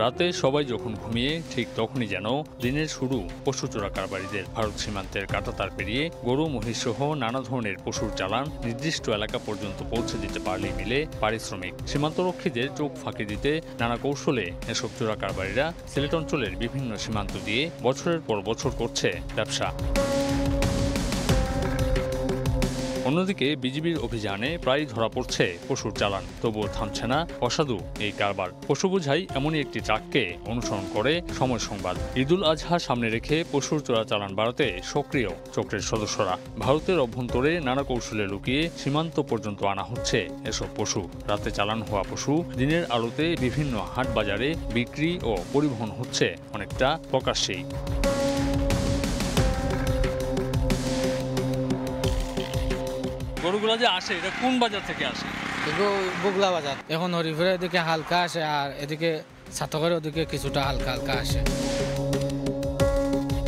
রাতে সবাই যখন ঘুমিয়ে ঠিক তখনই যেন দিনের শুরু পশু চোরাকারবারীদের। ভারত সীমান্তের কাঁটাতার পেরিয়ে গরু, মহিষ সহ নানা ধরনের পশুর চালান নির্দিষ্ট এলাকা পর্যন্ত পৌঁছে দিতে পারলেই মিলে পারিশ্রমিক। সীমান্তরক্ষীদের চোখ ফাঁকি দিতে নানা কৌশলে এসব চোরাকারবারীরা সিলেট অঞ্চলের বিভিন্ন সীমান্ত দিয়ে বছরের পর বছর করছে ব্যবসা। অন্যদিকে বিজিবির অভিযানে প্রায় ধরা পড়ছে পশুর চালান, তবুও থামছে না অসাধু এই কারবার। পশু বোঝাই এমনই একটি ট্রাককে অনুসরণ করে সময় সংবাদ। ঈদুল আজহা সামনে রেখে পশুর চোরাচালান বাড়াতে সক্রিয় চক্রের সদস্যরা। ভারতের অভ্যন্তরে নানা কৌশলে লুকিয়ে সীমান্ত পর্যন্ত আনা হচ্ছে এসব পশু। রাতে চালান হওয়া পশু দিনের আলোতে বিভিন্ন হাট বাজারে বিক্রি ও পরিবহন হচ্ছে অনেকটা প্রকাশ্যেই। গরুগুলো যে আসে এটা কোন বাজার থেকে আসে? বুগলা বাজার। এখন হরিপুরে এদিকে হালকা আসে আর এদিকে ছাতকের ওদিকে কিছুটা হালকা আসে।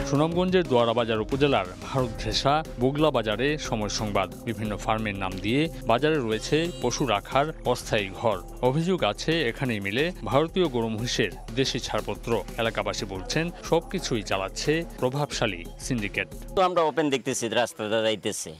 সুনামগঞ্জের দোয়ারা বাজার উপজেলার ভারত ঘেঁষা বুগলা বাজারে সময় সংবাদ। বিভিন্ন ফার্মের নাম দিয়ে বাজারে রয়েছে পশু রাখার অস্থায়ী ঘর। অভিযোগ আছে এখানেই মিলে ভারতীয় গরু মহিষের দেশি ছাড়পত্র। এলাকাবাসী বলছেন সবকিছুই চালাচ্ছে প্রভাবশালী সিন্ডিকেট। তো আমরা ওপেন দেখতেছি, রাস্তাটা যাইতেছে,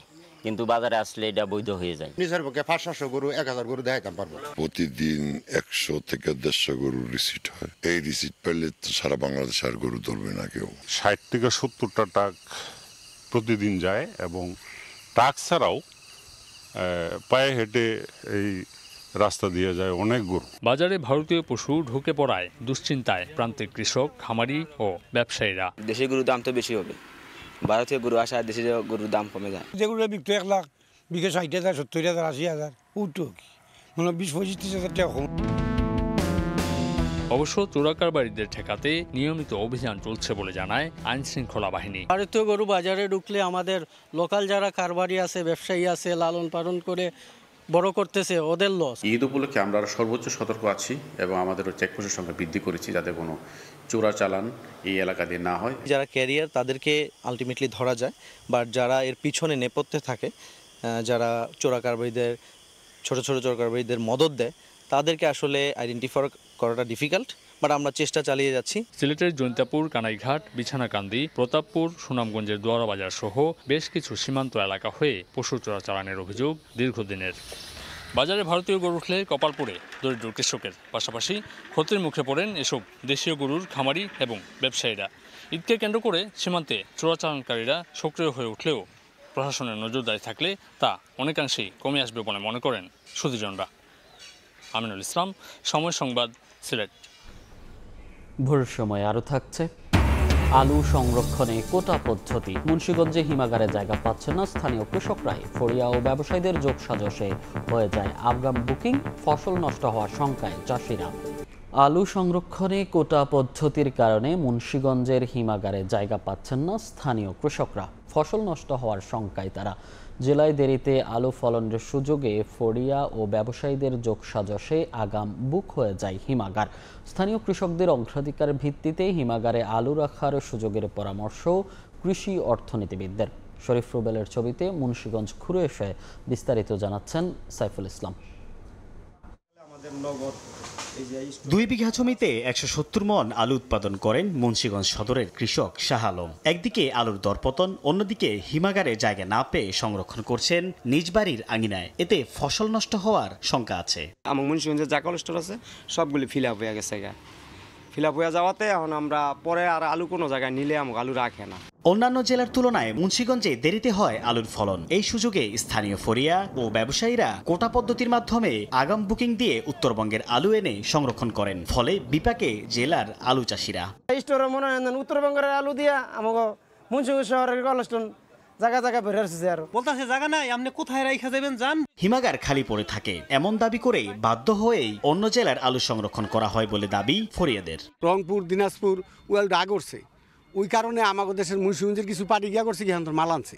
কিন্তু বাজারে আসলে এটা বৈধ হয়ে যায়। নিজের পক্ষে 500 গরু 1000 গরু দেখাইতে পারবো। প্রতিদিন 100 থেকে 150 গরুর রিসিট হয়। এই রিসিট পেলে তো সারা বাংলাদেশ আর গরু ধরবে না কেউ। 60 থেকে 70টা ট্রাক প্রতিদিন যায় এবং ট্রাক ছাড়াও পায়ে হেঁটে এই রাস্তা দিয়ে যায় অনেক গরু। বাজারে ভারতীয় পশু ঢুকে পড়ায় দুশ্চিন্তায় প্রান্তিক কৃষক, খামারি ও ব্যবসায়ীরা। দেশি গরুর দাম তো বেশি হবে, ভারতীয় গরু আসা দেশি গরুর দাম কমে যায়। যেগুলো বিক্রি 1 লাখ, বিঘে 60,000, 70,000, 80,000, উঠো মানে 20-25,000 টাকা কম। অবশ্য চোরাকারবারীদের ঠেকাতে নিয়মিত অভিযান চলছে বলে জানায় আইন শৃঙ্খলা বাহিনী। ভারতীয় গরু বাজারে ঢুকলে আমাদের লোকাল যারা কারবারি আছে, ব্যবসায়ী আছে, লালন পালন করে বড় করতেছে, ওদের লস। ঈদ উপলক্ষে আমরা সর্বোচ্চ সতর্ক আছি এবং আমাদের চেকপোস্টের সংখ্যা বৃদ্ধি করেছি যাতে কোনো চোরাচালান এই এলাকা দিয়ে না হয়। যারা ক্যারিয়ার তাদেরকে আলটিমেটলি ধরা যায়, বা যারা এর পিছনে নেপথ্যে থাকে, যারা চোরাকারবারীদের ছোট ছোট চোরা কারবারিদের মদত দেয় তাদেরকে আসলে আইডেন্টিফাই করাটা ডিফিকাল্ট, বাট আমরা চেষ্টা চালিয়ে যাচ্ছি। সিলেটের জৈন্তাপুর, কানাইঘাট, বিছানাকান্দি, প্রতাপপুর, সুনামগঞ্জের দোয়ারা বাজার সহ বেশ কিছু সীমান্ত এলাকা হয়ে পশু চোরাচালানের অভিযোগ দীর্ঘদিনের। বাজারে ভারতীয় গরু উঠলে কপাল পোড়ে দরিদ্র কৃষকের, পাশাপাশি ক্ষতির মুখে পড়েন এসব দেশীয় গরুর খামারি এবং ব্যবসায়ীরা। ঈদকে কেন্দ্র করে সীমান্তে চোরাচালানকারীরা সক্রিয় হয়ে উঠলেও প্রশাসনের নজরদারি থাকলে তা অনেকাংশেই কমে আসবে বলে মনে করেন সুধীজনরা। আমিনুল ইসলাম, সময় সংবাদ, সিলেট। ভোরের সময় আরও থাকছে আলু সংরক্ষণে কোটা পদ্ধতি। মুন্সিগঞ্জে হিমাগারে জায়গা পাচ্ছে না স্থানীয় কৃষকরাই। ফড়িয়া ও ব্যবসায়ীদের যোগসাজশে হয়ে যায় আগাম বুকিং, ফসল নষ্ট হওয়ার শঙ্কায় চাষিরা। আলু সংরক্ষণে কোটা পদ্ধতির কারণে মুন্সিগঞ্জের হিমাগারে জায়গা পাচ্ছেন না স্থানীয় কৃষকরা। ফসল নষ্ট হওয়ার শঙ্কায় তারা। জেলায় দেরিতে আলু ফলনের সুযোগে ফড়িয়া ও ব্যবসায়ীদের যোগসাজশে আগাম বুক হয়ে যায় হিমাগার। স্থানীয় কৃষকদের অগ্রাধিকার ভিত্তিতে হিমাগারে আলু রাখার সুযোগের পরামর্শ কৃষি অর্থনীতিবিদদের। শরীফ রুবেলের ছবিতে মুন্সিগঞ্জ ঘুরে এসে বিস্তারিত জানাচ্ছেন সাইফুল ইসলাম। 2 বিঘা জমিতে 170 মন আলু উৎপাদন করেন মুন্সিগঞ্জ সদরের কৃষক শাহ আলম। একদিকে আলুর দরপতন, অন্যদিকে হিমাগারে জায়গা না পেয়ে সংরক্ষণ করছেন নিজ বাড়ির আঙিনায়। এতে ফসল নষ্ট হওয়ার শঙ্কা আছে। আমার মুন্সিগঞ্জে যা কোল্ড স্টোর আছে সবগুলি ফিল আপ হয়ে গেছে। ফিল আপ হয়ে যাওয়াতে এখন আমরা পরে আর আলু কোনো জায়গায় নিলে আমাকে আলু রাখে না। অন্যান্য জেলার তুলনায় মুন্সিগঞ্জে দেরিতে হয় আলুর ফলন। এই সুযোগে স্থানীয় ফড়িয়া ও ব্যবসায়ীরা কোটা পদ্ধতির মাধ্যমে আগাম বুকিং দিয়ে উত্তরবঙ্গের আলু এনে সংরক্ষণ করেন। ফলে বিপাকে জেলার আলু চাষিরা। স্টোরে মনে হয় উত্তরবঙ্গের আলু দিয়া আমাকে মুন্সিগঞ্জ শহরের কোল্ড স্টোর জায়গা জায়গা বের হচ্ছে আর বলতাছে জায়গা নাই, আপনি কোথায় রাইখা যাবেন যান। হিমাগার খালি পড়ে থাকে এমন দাবি করে বাধ্য হয়েই অন্য জেলার আলু সংরক্ষণ করা হয় বলে দাবি ফরিয়াদের। রংপুর, দিনাজপুর ওয়াল ডা করছে, ওই কারণে আমাদের দেশের মুন্সিগঞ্জের কিছু পার্টি গিয়া করছে, গিয়ে মাল আনছে,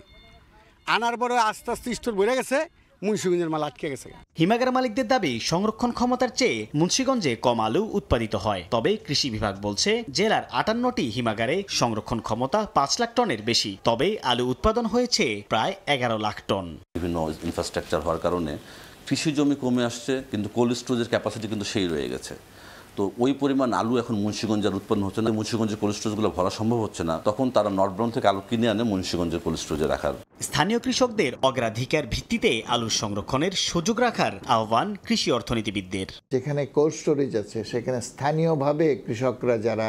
আনার পরে আস্তে আস্তে স্টোর বেড়ে গেছে, মুন্সিগঞ্জের মাল আটকে গেছে। হিমাগার মালিকদের দাবি সংরক্ষণ ক্ষমতার চেয়ে মুন্সিগঞ্জে কম আলু উৎপাদিত হয়। তবে কৃষি বিভাগ বলছে জেলার 58টি হিমাগারে সংরক্ষণ ক্ষমতা 5 লাখ টনের বেশি। তবে আলু উৎপাদন হয়েছে প্রায় 11 লাখ টন। বিভিন্ন ইনফ্রাস্ট্রাকচার হওয়ার কারণে কৃষি জমি কমে আসছে, কিন্তু কোল্ড স্টোরেজের ক্যাপাসিটি কিন্তু সেই রয়ে গেছে। তো ওই পরিমাণ আলু এখন মুন্সিগঞ্জের উৎপন্ন হচ্ছে না, মুন্সিগঞ্জের কোল্ড স্টোরেজগুলো ভরা সম্ভব হচ্ছে না। তখন তারা নর্থ থেকে আলু কিনে আনে মুন্সিগঞ্জের কোল্ড স্টোরেজে রাখার। স্থানীয় কৃষকদের অগ্রাধিকার ভিত্তিতে আলু সংরক্ষণের সুযোগ রাখার আহ্বান কৃষি অর্থনীতিবিদদের। যেখানে কোল্ড স্টোরেজ আছে সেখানে স্থানীয়ভাবে কৃষকরা যারা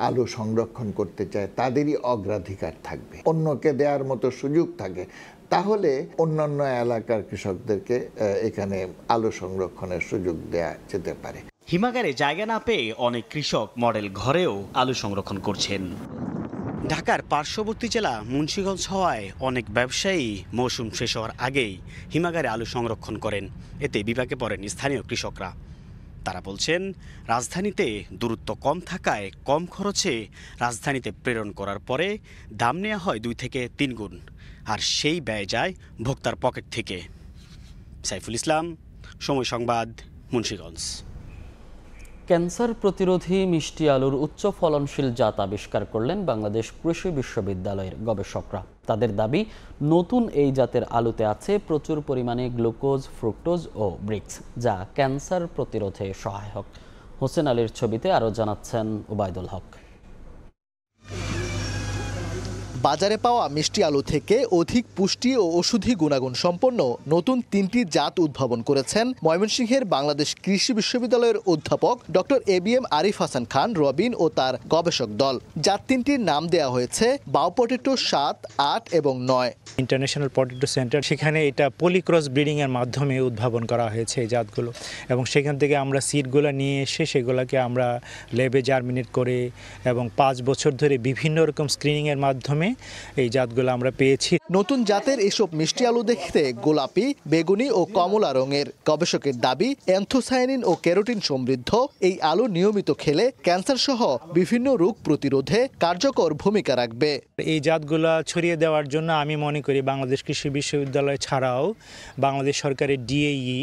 আলু সংরক্ষণ করতে চায় তাদেরই অগ্রাধিকার থাকবে, অন্যকে দেওয়ার মতো সুযোগ থাকে। তাহলে অন্যান্য এলাকার কৃষকদেরকে এখানে আলু সংরক্ষণের সুযোগ দেওয়া যেতে পারে। হিমাগারে জায়গা না পেয়ে অনেক কৃষক মডেল ঘরেও আলু সংরক্ষণ করছেন। ঢাকার পার্শ্ববর্তী জেলা মুন্সিগঞ্জ হওয়ায় অনেক ব্যবসায়ী মৌসুম শেষ হওয়ার আগেই হিমাগারে আলু সংরক্ষণ করেন। এতে বিপাকে পড়েন স্থানীয় কৃষকরা। তারা বলছেন রাজধানীতে দূরত্ব কম থাকায় কম খরচে রাজধানীতে প্রেরণ করার পরে দাম নেওয়া হয় 2 থেকে 3 গুণ, আর সেই ব্যয় যায় ভোক্তার পকেট থেকে। সাইফুল ইসলাম, সময় সংবাদ, মুন্সিগঞ্জ। ক্যান্সার প্রতিরোধী মিষ্টি আলুর উচ্চ ফলনশীল জাত আবিষ্কার করলেন বাংলাদেশ কৃষি বিশ্ববিদ্যালয়ের গবেষকরা। তাদের দাবি, নতুন এই জাতের আলুতে আছে প্রচুর পরিমাণে গ্লুকোজ, ফ্রুক্টোজ ও ব্রিক্স, যা ক্যান্সার প্রতিরোধে সহায়ক। হোসেন আলীর ছবিতে আরও জানাচ্ছেন ওবায়দুল হক। বাজারে পাওয়া মিষ্টি আলু থেকে অধিক পুষ্টি ও ওষুধি গুণাগুণ সম্পন্ন নতুন 3টি জাত উদ্ভাবন করেছেন ময়মনসিংহের বাংলাদেশ কৃষি বিশ্ববিদ্যালয়ের অধ্যাপক ডক্টর ABM আরিফ হাসান খান রবিন ও তার গবেষক দল। জাত 3টির নাম দেওয়া হয়েছে বাও পটেটো 7, 8 এবং 9। ইন্টারন্যাশনাল পটেটো সেন্টার, সেখানে এটা পলিক্রস ব্রিডিংয়ের মাধ্যমে উদ্ভাবন করা হয়েছে এই জাতগুলো, এবং সেখান থেকে আমরা সিডগুলো নিয়ে এসে সেগুলোকে আমরা ল্যাবে জার্মিনেট করে এবং 5 বছর ধরে বিভিন্ন রকম স্ক্রিনিংয়ের মাধ্যমে এই জাতগুলো আমরা পেয়েছি। নতুন জাতের এসব মিষ্টি আলু দেখতে গোলাপি, বেগুনি ও কমলা রঙের। গবেষকের দাবি, অ্যান্থোসায়ানিন ও ক্যারোটিন সমৃদ্ধ এই আলু নিয়মিত খেলে ক্যান্সার সহ বিভিন্ন রোগ প্রতিরোধে কার্যকর ভূমিকা রাখবে। এই জাতগুলো ছড়িয়ে দেওয়ার জন্য আমি মনে করি বাংলাদেশ কৃষি বিশ্ববিদ্যালয় ছাড়াও বাংলাদেশ সরকারের DAE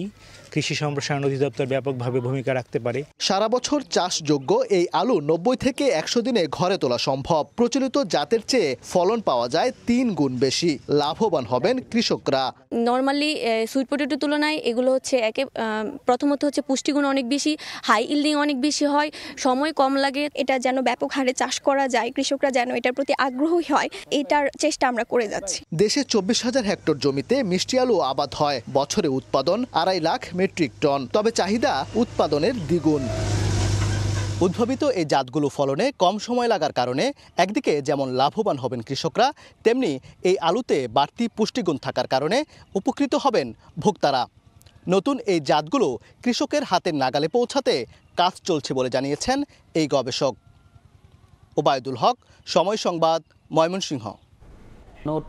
কৃষি সম্প্রসারণ অধিদপ্তর ব্যাপকভাবে ভূমিকা রাখতে পারে। সারা বছর চাষযোগ্য এই আলু 90 থেকে 100 দিনে ঘরে তোলা সম্ভব। প্রচলিত জাতের চেয়ে ফলন পাওয়া যায় 3 গুণ বেশি। লাভবান হবেন কৃষকরা। নরমালি সুইট পটেটোর তুলনায় এগুলো হচ্ছে প্রথমত হচ্ছে পুষ্টিগুণ অনেক বেশি, হাই ইল্ডিং অনেক বেশি হয়, সময় কম লাগে। এটা যেন ব্যাপক হারে চাষ করা যায়, কৃষকরা যেন এটার প্রতি আগ্রহী হয়, এটার চেষ্টা আমরা করে যাচ্ছি। দেশে 24,000 হেক্টর জমিতে মিষ্টি আলু আবাদ হয়। বছরে উৎপাদন 2.5 লাখ মেট্রিক টন, তবে চাহিদা উৎপাদনের দ্বিগুণ। উদ্ভাবিত এই জাতগুলো ফলনে কম সময় লাগার কারণে একদিকে যেমন লাভবান হবেন কৃষকরা, তেমনি এই আলুতে বাড়তি পুষ্টিগুণ থাকার কারণে উপকৃত হবেন ভোক্তারা। নতুন এই জাতগুলো কৃষকের হাতের নাগালে পৌঁছাতে কাজ চলছে বলে জানিয়েছেন এই গবেষক। ওবায়দুল হক, সময় সংবাদ, ময়মনসিংহ।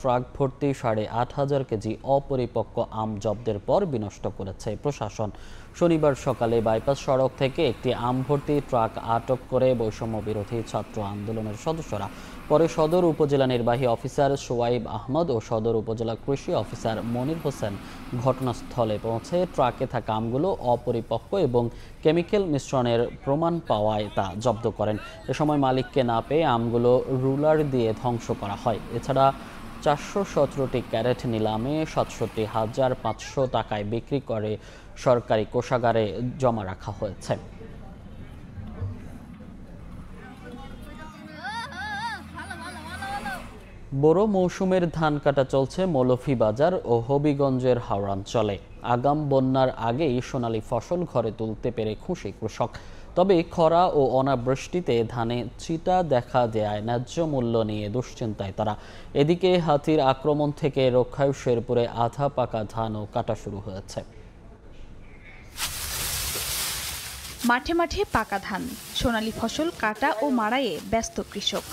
ট্রাক ভর্তি 8,500 কেজি অপরিপক্ক আম জব্দের পর বিনষ্ট করেছে প্রশাসন। শনিবার সকালে বাইপাস সড়ক থেকে একটি আম ভর্তি ট্রাক আটক করে বৈষম্য বিরোধী ছাত্র আন্দোলনের সদস্যরা পরে সদর উপজেলা নির্বাহী অফিসার সোয়াইব আহমদ ও সদর উপজেলা কৃষি অফিসার মনির হোসেন ঘটনাস্থলে পৌঁছে ট্রাকে থাকা আমগুলো অপরিপক্ক এবং কেমিক্যাল মিশ্রণের প্রমাণ পাওয়ায় তা জব্দ করেন। এ সময় মালিককে না পেয়ে আমগুলো রুলার দিয়ে ধ্বংস করা হয়। এছাড়া 417টি ক্যারেট নিলামে 67,500 টাকায় বিক্রি করে সরকারি কোষাগারে জমা রাখা হয়েছে। বড় মৌসুমের ধান কাটা চলছে মৌলভীবাজার ও হবিগঞ্জের হাওড়াঞ্চলে। আগাম বন্যার আগেই সোনালী ফসল ঘরে তুলতে পেরে খুশি কৃষক। তবে খরা ও অনাবৃষ্টিতে ধানে চিটা দেখা দেয় ন্যায্য মূল্য নিয়ে দুশ্চিন্তায় তারা। এদিকে হাতির আক্রমণ থেকে রক্ষায় শেরপুরে আধা পাকা ধানও কাটা শুরু হয়েছে। মাঠে মাঠে পাকা ধান, সোনালী ফসল কাটা ও মাড়াইয়ে ব্যস্ত কৃষক।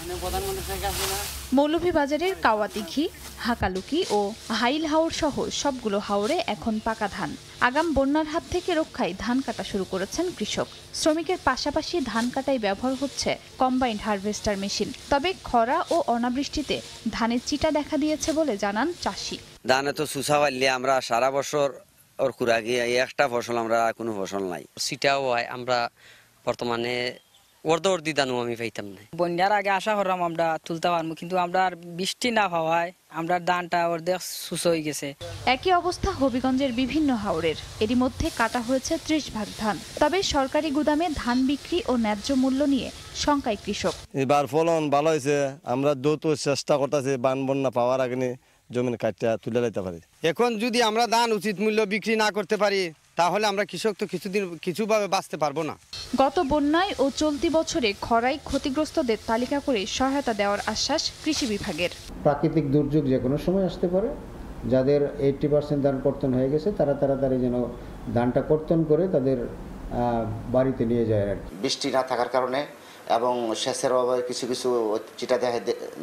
মৌলভীবাজারের কাওয়াতিঘি, হাকালুকি ও হাইল হাওর সহ সবগুলো হাওরে এখন পাকা ধান। আগাম বন্যার হাত থেকে রক্ষায় ধান কাটা শুরু করেছেন কৃষক। শ্রমিকের পাশাপাশি ধান কাটায় ব্যবহার হচ্ছে কম্বাইন্ড হারভেস্টার মেশিন। তবে খরা ও অনাবৃষ্টিতে ধানের চিটা দেখা দিয়েছে বলে জানান চাষি। ধানে তো সুসা পাইলে আমরা সারা বছর ওর কুড়াকি একটা ফসল আমরা কোনো ফসল নাই। সিটাও হয়, আমরা বর্তমানে অর্ধি দানও আমি পাইতাম না। বন্যার আগে আশা করলাম আমরা তুলতে পারবো, কিন্তু আমরা আর বৃষ্টি না হওয়ায় আমরা ধানটা অর্ধেক শুষ হয়ে গেছে। একই অবস্থা হবিগঞ্জের বিভিন্ন হাওরের। এরই মধ্যে কাটা হয়েছে 30 ভাগ ধান। তবে সরকারি গুদামে ধান বিক্রি ও ন্যায্য মূল্য নিয়ে শঙ্কায় কৃষক। এবার ফলন ভালো হয়েছে, আমরা দ্রুত চেষ্টা করতেছি বান বন্যা পাওয়ার আগে জমিন কাটতে তুলে লাইতে পারি। এখন যদি আমরা ধান উচিত মূল্য বিক্রি না করতে পারি তাহলে আমরা কৃষক তো কিছুভাবে বাঁচতে পারবো না। গত বন্যায় ও চলতি বছরে খরায় ক্ষতিগ্রস্তদের তালিকা করে সহায়তা দেওয়ার আশ্বাস কৃষি বিভাগের। প্রাকৃতিক দুর্যোগ যে কোনো সময় আসতে পারে, যাদের 80% ধান কর্তন হয়ে গেছে তারা তাড়াতাড়ি যেন ধানটা কর্তন করে তাদের বাড়িতে নিয়ে যায়। আর বৃষ্টি না থাকার কারণে এবং সেচের অভাবে কিছু কিছু চিটা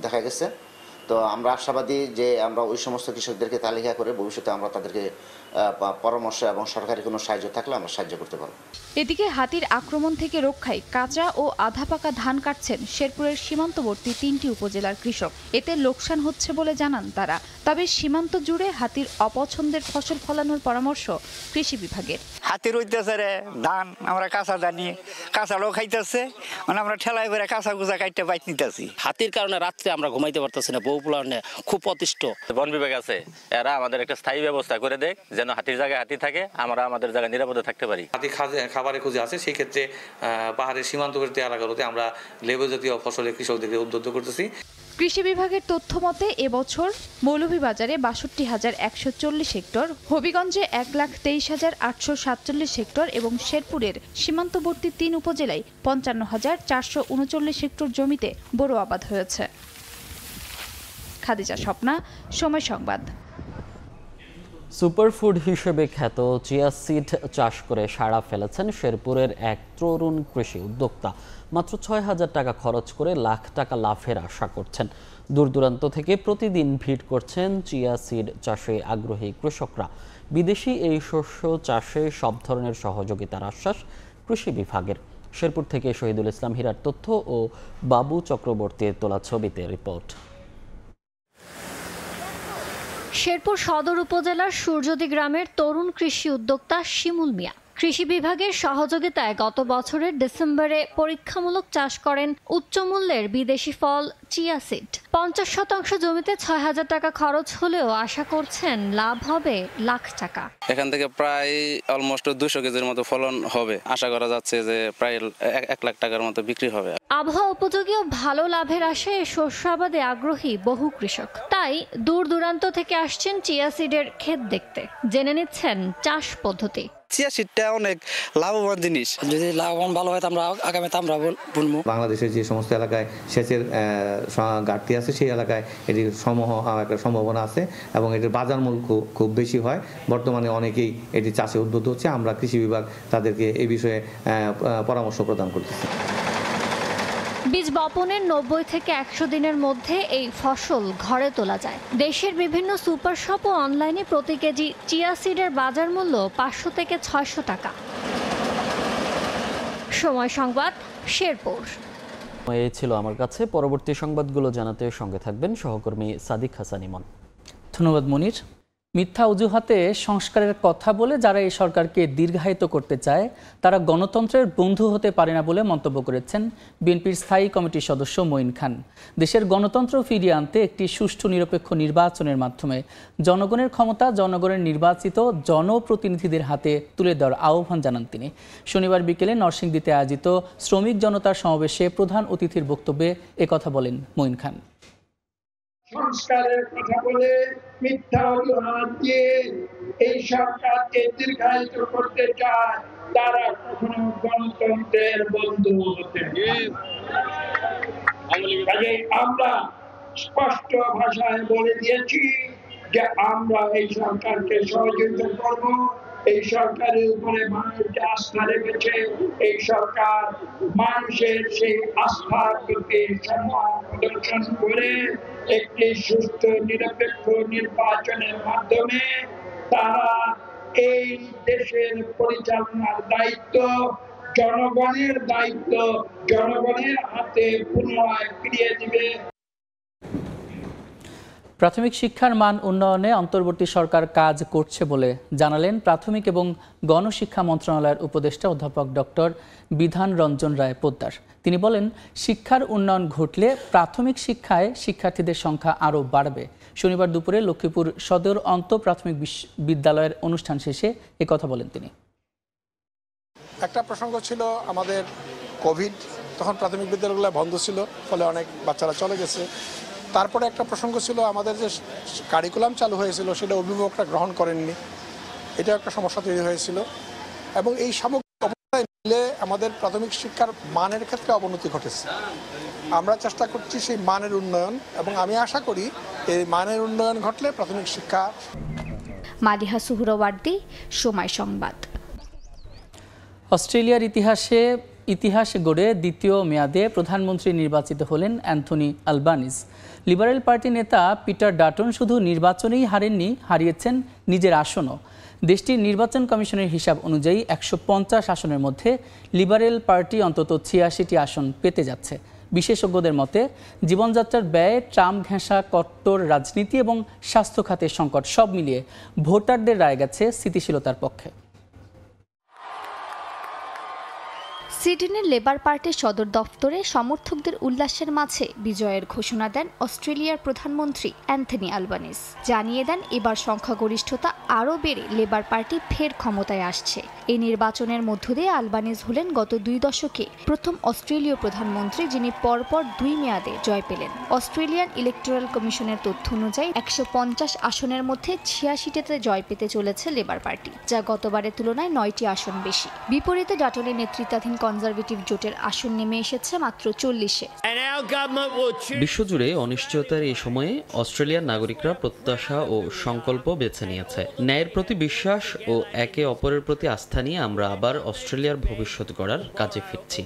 দেখা গেছে। তো আমরা আশাবাদী যে আমরা ওই সমস্ত কৃষকদেরকে তালিকা করে ভবিষ্যতে আমরা তাদেরকে পরামর্শ এবং সরকারি কোনো সাহায্য থাকলে আমরা সাহায্য করতে পারব। এদিকে হাতির আক্রমণ থেকে রক্ষায় কাঁচা ও আধা পাকা ধান কাটছেন শেরপুরের সীমান্তবর্তী 3টি উপজেলার কৃষক। এতে লোকসান হচ্ছে বলে জানান তারা। তবে সীমান্ত জুড়ে হাতির অপছন্দের ফসল ফলানোর পরামর্শ কৃষি বিভাগের। হাতির হইতেছে ধান, আমরা কাঁচা জানি, কাঁচাটাও খাইতেছে, মানে আমরা ঠেলায় করে কাঁচা গুজা কাটতে বাইক নিতেছি। হাতির কারণে রাত্রে আমরা ঘুমাইতে পারতেছি না, বহুপুলানে খুব অতিষ্ঠ। বন বিভাগ আছে, এরা আমাদের একটা স্থায়ী ব্যবস্থা করে দেয় যেন হাতির জায়গায় হাতি থাকে, আমরা আমাদের জায়গায় নিরাপদে থাকতে পারি। হাতি খাবারের খুঁজে আছে, সেই ক্ষেত্রে পাহাড়ের সীমান্তবর্তী এলাকাগুলোতে আমরা লেবু জাতীয় ফসলের কৃষকদেরকে উদ্বুদ্ধ করতেছি। কৃষি বিভাগের তথ্য মতে এবছর মৌলভীবাজারে 62,140 হেক্টর, হবিগঞ্জে 1,23,847 হেক্টর এবং শেরপুরের সীমান্তবর্তী 3 উপজেলায় 55,439 হেক্টর জমিতে বোরো আবাদ হয়েছে। খাদিজা স্বপ্না, সময় সংবাদ। সুপারফুড হিসেবে খ্যাত চিয়া সিড চাষ করে সাড়া ফেলেছেন শেরপুরের এক তরুণ কৃষি উদ্যোক্তা। মাত্র 6,000 টাকা খরচ করে লাখ টাকা লাভের আশা করছেন। দূর দূরান্ত থেকে প্রতিদিন ভিড় করছেন চিয়া সিড চাষে আগ্রহী কৃষকরা। বিদেশি এই শস্য চাষে সব ধরনের সহযোগিতার আশ্বাস কৃষি বিভাগের। শেরপুর থেকে শহীদুল ইসলাম হীরার তথ্য ও বাবু চক্রবর্তীর তোলা ছবিতে রিপোর্ট। শেরপুর সদর উপজেলার সূর্যদী গ্রামের তরুণ কৃষি উদ্যোক্তা শিমুল মিয়া কৃষি বিভাগের সহযোগিতায় গত বছরের ডিসেম্বরে পরীক্ষামূলক চাষ করেন উচ্চমূল্যের বিদেশি ফল চিয়া সিড। 50% জমিতে 6,000 টাকা খরচ হলেও আশা করছেন লাভ হবে লাখ টাকা। এখান থেকে প্রায় অলমোস্ট 200 কেজির মতো ফলন হবে। আশা করা যাচ্ছে যে প্রায় 1 লাখ টাকার মতো বিক্রি হবে। আবহাওয়া উপযোগী ও ভালো লাভের আশায় শস্য আবাদে আগ্রহী বহু কৃষক, তাই দূর দূরান্ত থেকে আসছেন চিয়া সিডের ক্ষেত দেখতে, জেনে নিচ্ছেন চাষ পদ্ধতি। চিয়া সিডটা অনেক লাভবান জিনিস, যদি লাভবান ভালো হয় আমরা আগামীতে আমরা বুনবো। বাংলাদেশের যে সমস্ত এলাকায় সেচের ঘাটতি আছে সেই এলাকায় এটির একটা সম্ভাবনা আছে এবং এটির বাজার মূল্য খুব বেশি হয়। বর্তমানে অনেকেই এটি চাষে উদ্বুদ্ধ হচ্ছে। আমরা কৃষি বিভাগ তাদেরকে এই বিষয়ে পরামর্শ প্রদান করতেছি। বীজ বপনের 90 থেকে 100 দিনের মধ্যে এই ফসল ঘরে তোলা যায়। দেশের বিভিন্ন সুপার শপ ও অনলাইনে প্রতি কেজি চিয়া সিডের বাজার মূল্য 500 থেকে 600 টাকা। সময় সংবাদ, শেরপুর। এই ছিল আমার কাছে। পরবর্তী সংবাদগুলো জানাতে সঙ্গে থাকবেন সহকর্মী সাদিক হাসান ইমন। ধন্যবাদ মনির। মিথ্যা অজুহাতে সংস্কারের কথা বলে যারা এই সরকারকে দীর্ঘায়িত করতে চায় তারা গণতন্ত্রের বন্ধু হতে পারে না বলে মন্তব্য করেছেন বিএনপির স্থায়ী কমিটির সদস্য মঈন খান। দেশের গণতন্ত্র ফিরিয়ে আনতে একটি সুষ্ঠু নিরপেক্ষ নির্বাচনের মাধ্যমে জনগণের ক্ষমতা জনগণের নির্বাচিত জনপ্রতিনিধিদের হাতে তুলে দেওয়ার আহ্বান জানান তিনি। শনিবার বিকেলে নরসিংদীতে আয়োজিত শ্রমিক জনতার সমাবেশে প্রধান অতিথির বক্তব্যে একথা বলেন মঈন খান। সংস্কারের কথা বলে মিথ্যা অজুহাত দিয়ে এই সরকারকে দীর্ঘায়িত করতে চায় তারা কখনো গণতন্ত্রের বন্ধু হতে পারে। আমরা স্পষ্ট ভাষায় বলে দিয়েছি যে আমরা এই সরকারকে সহযোগিতা করব। এই সরকারের উপরে মানুষ যে আস্থা রেখেছে, এই সরকার মানুষের সেই আস্থার প্রতি সম্মান প্রদর্শন করে একটি সুস্থ নিরপেক্ষ নির্বাচনের মাধ্যমে তারা এই দেশের পরিচালনার দায়িত্ব জনগণের হাতে পুনরায় ফিরিয়ে দিবে। প্রাথমিক শিক্ষার মান উন্নয়নে অন্তর্বর্তী সরকার কাজ করছে বলে জানালেন প্রাথমিক এবং গণশিক্ষা মন্ত্রণালয়ের উপদেষ্টা অধ্যাপক ডক্টর বিধান রঞ্জন রায় পোদ্দার। তিনি বলেন, শিক্ষার উন্নয়ন ঘটলে প্রাথমিক শিক্ষায় শিক্ষার্থীদের সংখ্যা আরও বাড়বে। শনিবার দুপুরে লক্ষ্মীপুর সদর প্রাথমিক বিদ্যালয়ের অনুষ্ঠান শেষে একথা বলেন তিনি। একটা প্রসঙ্গ ছিল আমাদের কোভিড, তখন প্রাথমিক বিদ্যালয়গুলো বন্ধ ছিল, ফলে অনেক বাচ্চারা চলে গেছে। তারপরে একটা প্রসঙ্গ ছিল আমাদের যে কারিকুলাম চালু হয়েছিল সেটা অভিভাবকরা গ্রহণ করেননি, এটা একটা সমস্যা তৈরি হয়েছিল। এবং এই সামগ্রিক অবস্থায় মিলে আমাদের প্রাথমিক শিক্ষার মানের ক্ষেত্রে অবনতি ঘটেছে। আমরা চেষ্টা করছি সেই মানের উন্নয়ন, এবং আমি আশা করি এই মানের উন্নয়ন ঘটলে প্রাথমিক শিক্ষা। মালিহা সুহরাওয়ার্দী, সময় সংবাদ। অস্ট্রেলিয়ার ইতিহাস গড়ে দ্বিতীয় মেয়াদে প্রধানমন্ত্রী নির্বাচিত হলেন অ্যান্থনি আলবানিজ। লিবারেল পার্টি নেতা পিটার ডাটন শুধু নির্বাচনেই হারিয়েছেন নিজের আসনও। দেশটির নির্বাচন কমিশনের হিসাব অনুযায়ী 150 আসনের মধ্যে লিবারেল পার্টি অন্তত 86টি আসন পেতে যাচ্ছে। বিশেষজ্ঞদের মতে জীবনযাত্রার ব্যয়, ট্রাম্প ঘেঁষা কট্টর রাজনীতি এবং স্বাস্থ্য খাতের সংকট সব মিলিয়ে ভোটারদের রায় গেছে স্থিতিশীলতার পক্ষে। সিডনির লেবার পার্টির সদর দফতরে সমর্থকদের উল্লাসের মাঝে বিজয়ের ঘোষণা দেন অস্ট্রেলিয়ার প্রধানমন্ত্রী অ্যান্থনি আলবানিজ। জানিয়ে দেন এবার সংখ্যাগরিষ্ঠতা আরও বেড়ে লেবার পার্টি ফের ক্ষমতায় আসছে। এই নির্বাচনের মধ্য দিয়ে আলবানিজ হলেন গত 2 দশকে প্রথম অস্ট্রেলীয় প্রধানমন্ত্রী যিনি পরপর 2 মেয়াদে জয় পেলেন। অস্ট্রেলিয়ান ইলেকটোরাল কমিশনের তথ্য অনুযায়ী 150 আসনের মধ্যে 86টিতে জয় পেতে চলেছে লেবার পার্টি, যা গতবারের তুলনায় 9টি আসন বেশি। বিপরীতে ডাটনের নেতৃত্বাধীন কনজারভেটিভ জোটের আসন নেমে এসেছে মাত্র 40-এ। বিশ্বজুড়ে অনিশ্চয়তার এই সময়ে অস্ট্রেলিয়ার নাগরিকরা প্রত্যাশা ও সংকল্প বেছে নিয়েছে। ন্যায়ের প্রতি বিশ্বাস ও একে অপরের প্রতি আস্থা নিয়ে আমরা আবার অস্ট্রেলিয়ার ভবিষ্যৎ গড়ার কাজে ফিরছি।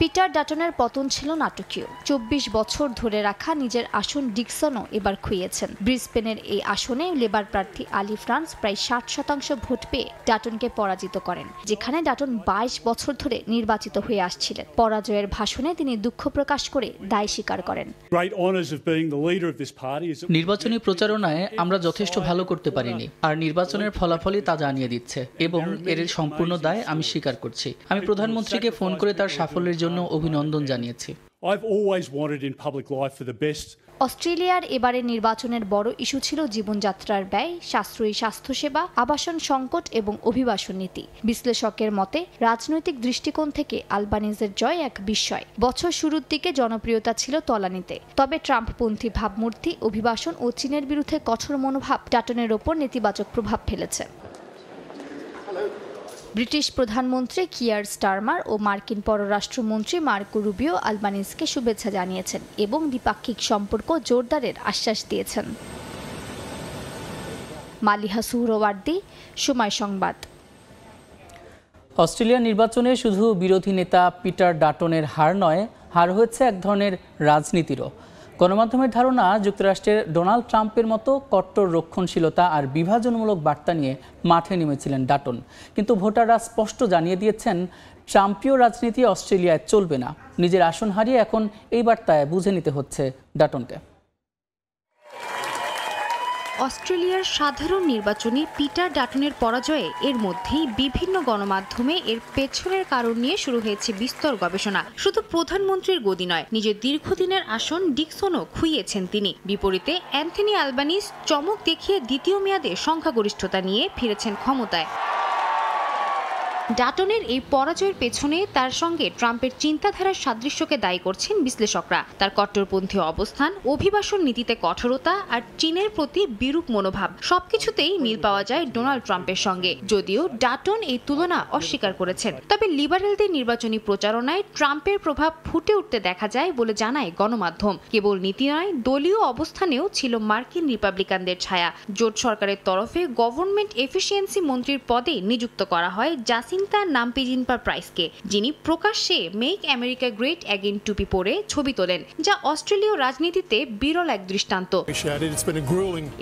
পিটার ডাটনের পতন ছিল নাটকীয়। 24 বছর ধরে রাখা নিজের আসন ডিকসনও এবার খুইয়েছেন। ব্রিসবেনের এই আসনে লেবার প্রার্থী আলি ফ্রান্স প্রায় 60% ভোট পেয়ে ডাটনকে পরাজিত করেন, যেখানে ডাটন 22 বছর ধরে নির্বাচিত হয়ে আসছিলেন। পরাজয়ের ভাষণে তিনি দুঃখ প্রকাশ করে দায় স্বীকার করেন। নির্বাচনী প্রচারণায় আমরা যথেষ্ট ভালো করতে পারিনি, আর নির্বাচনের ফলাফলই তা জানিয়ে দিচ্ছে, এবং এর সম্পূর্ণ দায় আমি স্বীকার করছি। আমি প্রধানমন্ত্রীকে ফোন করে তার সাফল্যের জন্য অভিনন্দন জানিয়েছি। অস্ট্রেলিয়ার এবারের নির্বাচনের বড় ইস্যু ছিল জীবনযাত্রার ব্যয়, সাশ্রয়ী স্বাস্থ্যসেবা, আবাসন সংকট এবং অভিবাসন নীতি। বিশ্লেষকের মতে রাজনৈতিক দৃষ্টিকোণ থেকে আলবানিজের জয় এক বিস্ময়। বছর শুরুর দিকে জনপ্রিয়তা ছিল তলানিতে, তবে ট্রাম্পপন্থী ভাবমূর্তি, অভিবাসন ও চীনের বিরুদ্ধে কঠোর মনোভাব ডাটনের ওপর নেতিবাচক প্রভাব ফেলেছে। ব্রিটিশ প্রধানমন্ত্রী কিয়ার স্টারমার ও মার্কিন পররাষ্ট্রমন্ত্রী মার্কো রুবিও আলবানিজকে শুভেচ্ছা জানিয়েছেন এবং দ্বিপাক্ষিক সম্পর্ক জোরদারের আশ্বাস দিয়েছেন। মালিহা সুহরওয়ার্দী, সময় সংবাদ। অস্ট্রেলিয়া নির্বাচনে শুধু বিরোধী নেতা পিটার ডাটনের হার নয়, হার হয়েছে এক ধরনের রাজনীতিরও। গণমাধ্যমের ধারণা, যুক্তরাষ্ট্রের ডোনাল্ড ট্রাম্পের মতো কট্টর রক্ষণশীলতা আর বিভাজনমূলক বার্তা নিয়ে মাঠে নেমেছিলেন ডাটন। কিন্তু ভোটাররা স্পষ্ট জানিয়ে দিয়েছেন, ট্রাম্পীয় রাজনীতি অস্ট্রেলিয়ায় চলবে না। নিজের আসন হারিয়ে এখন এই বার্তায় বুঝে নিতে হচ্ছে ডাটনকে। অস্ট্রেলিয়ার সাধারণ নির্বাচনে পিটার ডাটনের পরাজয়ে এর মধ্যেই বিভিন্ন গণমাধ্যমে এর পেছনের কারণ নিয়ে শুরু হয়েছে বিস্তর গবেষণা। শুধু প্রধানমন্ত্রীর গদি নয়, নিজের দীর্ঘদিনের আসন ডিকসনও খুইয়েছেন তিনি। বিপরীতে অ্যান্থনি আলবানিজ চমক দেখিয়ে দ্বিতীয় মেয়াদে সংখ্যাগরিষ্ঠতা নিয়ে ফিরেছেন ক্ষমতায়। ডাটনের এই পরাজয়ের পেছনে তার সঙ্গে ট্রাম্পের চিন্তাধারার সাদৃশ্যকে দায়ী করছেন বিশ্লেষকরা। তার কট্টরপন্থী অবস্থান, অভিবাসন নীতিতে কঠোরতা আর চীনের প্রতি বিরূপ মনোভাব, সবকিছুতেই মিল পাওয়া যায় ডোনাল্ড ট্রাম্পের সঙ্গে। যদিও ডাটন এই তুলনা অস্বীকার করেছেন, তবে লিবারেলদের নির্বাচনী প্রচারণায় ট্রাম্পের প্রভাব ফুটে উঠতে দেখা যায় বলে জানায় গণমাধ্যম। কেবল নীতি নয়, দলীয় অবস্থানেও ছিল মার্কিন রিপাবলিকানদের ছায়া। জোট সরকারের তরফে গভর্নমেন্ট এফিসিয়েন্সি মন্ত্রীর পদে নিযুক্ত করা হয় জাসিন্তা নাম্পিজিনপা প্রাইসকে, যিনি প্রকাশ্যে মেক আমেরিকা গ্রেট অ্যাগেন টুপি পরে ছবি তোলেন, যা অস্ট্রেলীয় রাজনীতিতে বিরল এক দৃষ্টান্ত।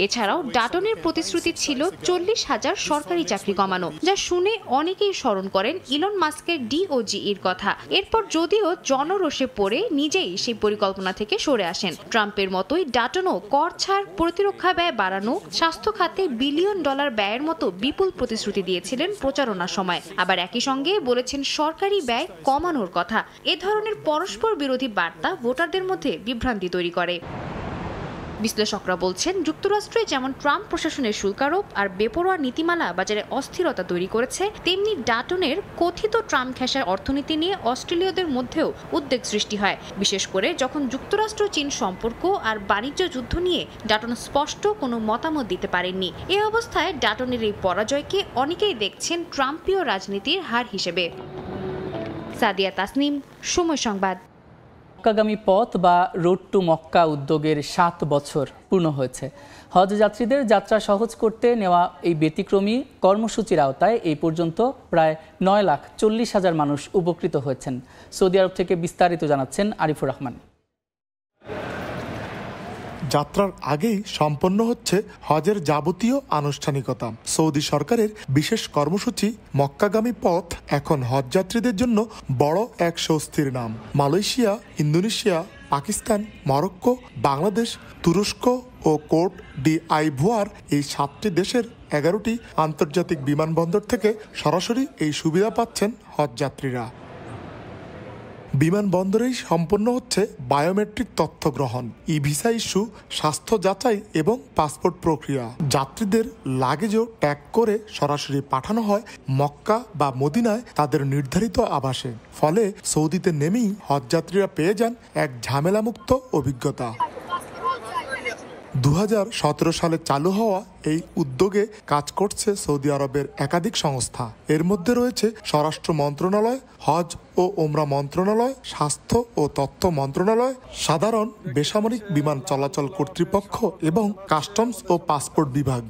এছাড়াও ডাটনের প্রতিশ্রুতি ছিল 40,000 সরকারি চাকরি কমানো, যা শুনে অনেকেই স্মরণ করেন ইলন মাস্কের ডিওজিইর কথা। এরপর যদিও জনরোষে পড়ে নিজেই সেই পরিকল্পনা থেকে সরে আসেন। ট্রাম্পের মতোই ডাটনও কর ছাড়, প্রতিরক্ষা ব্যয় বাড়ানো, স্বাস্থ্য খাতে $1 বিলিয়ন ব্যয়ের মতো বিপুল প্রতিশ্রুতি দিয়েছিলেন প্রচারণার সময়। আবার একই সঙ্গে বলেছেন সরকারি ব্যয় কমানোর কথা। এ ধরনের পরস্পর বিরোধী বার্তা ভোটারদের মধ্যে বিভ্রান্তি তৈরি করে। বিশ্লেষকরা বলছেন, যুক্তরাষ্ট্রে যেমন ট্রাম্প প্রশাসনের শুল্ক আরোপ আর বেপরোয়া নীতিমালা বাজারে অস্থিরতা তৈরি করেছে, তেমনি ডাটনের কথিত ট্রাম্প ঘেঁষার অর্থনীতি নিয়ে অস্ট্রেলীয়দের মধ্যেও উদ্বেগ সৃষ্টি হয়। বিশেষ করে যখন যুক্তরাষ্ট্র চীন সম্পর্ক আর বাণিজ্য যুদ্ধ নিয়ে ডাটন স্পষ্ট কোনো মতামত দিতে পারেননি। এ অবস্থায় ডাটনের এই পরাজয়কে অনেকেই দেখছেন ট্রাম্পীয় রাজনীতির হার হিসেবে। সাদিয়া তাসনিম, সময় সংবাদ। মক্কাগামী পথ বা রোড টু মক্কা উদ্যোগের 7 বছর পূর্ণ হয়েছে। হজ যাত্রীদের যাত্রা সহজ করতে নেওয়া এই ব্যতিক্রমী কর্মসূচির আওতায় এই পর্যন্ত প্রায় 9,40,000 মানুষ উপকৃত হয়েছেন। সৌদি আরব থেকে বিস্তারিত জানাচ্ছেন আরিফুর রহমান। যাত্রার আগেই সম্পন্ন হচ্ছে হজের যাবতীয় আনুষ্ঠানিকতা। সৌদি সরকারের বিশেষ কর্মসূচি মক্কাগামী পথ এখন হজযাত্রীদের জন্য বড় এক স্বস্তির নাম। Malaysia, Indonesia, Pakistan, Morocco, Bangladesh, তুরস্ক ও কোট ডি আইভোয়ার এই 7টি দেশের 11টি আন্তর্জাতিক বিমানবন্দর থেকে সরাসরি এই সুবিধা পাচ্ছেন হজযাত্রীরা। বিমানবন্দরেই সম্পন্ন হচ্ছে বায়োমেট্রিক তথ্য গ্রহণ, ই ভিসা ইস্যু, স্বাস্থ্য যাচাই এবং পাসপোর্ট প্রক্রিয়া। যাত্রীদের লাগেজও ট্যাগ করে সরাসরি পাঠানো হয় মক্কা বা মদিনায় তাদের নির্ধারিত আবাসে। ফলে সৌদিতে নেমেই হজযাত্রীরা পেয়ে যান এক ঝামেলামুক্ত অভিজ্ঞতা। 2017 সালে চালু হওয়া এই উদ্যোগে কাজ করছে সৌদি আরবের একাধিক সংস্থা। এর মধ্যে রয়েছে স্বরাষ্ট্র মন্ত্রণালয়, হজ ও ওমরা মন্ত্রণালয়, স্বাস্থ্য ও তথ্য মন্ত্রণালয়, সাধারণ বেসামরিক বিমান চলাচল কর্তৃপক্ষ এবং কাস্টমস ও পাসপোর্ট বিভাগ।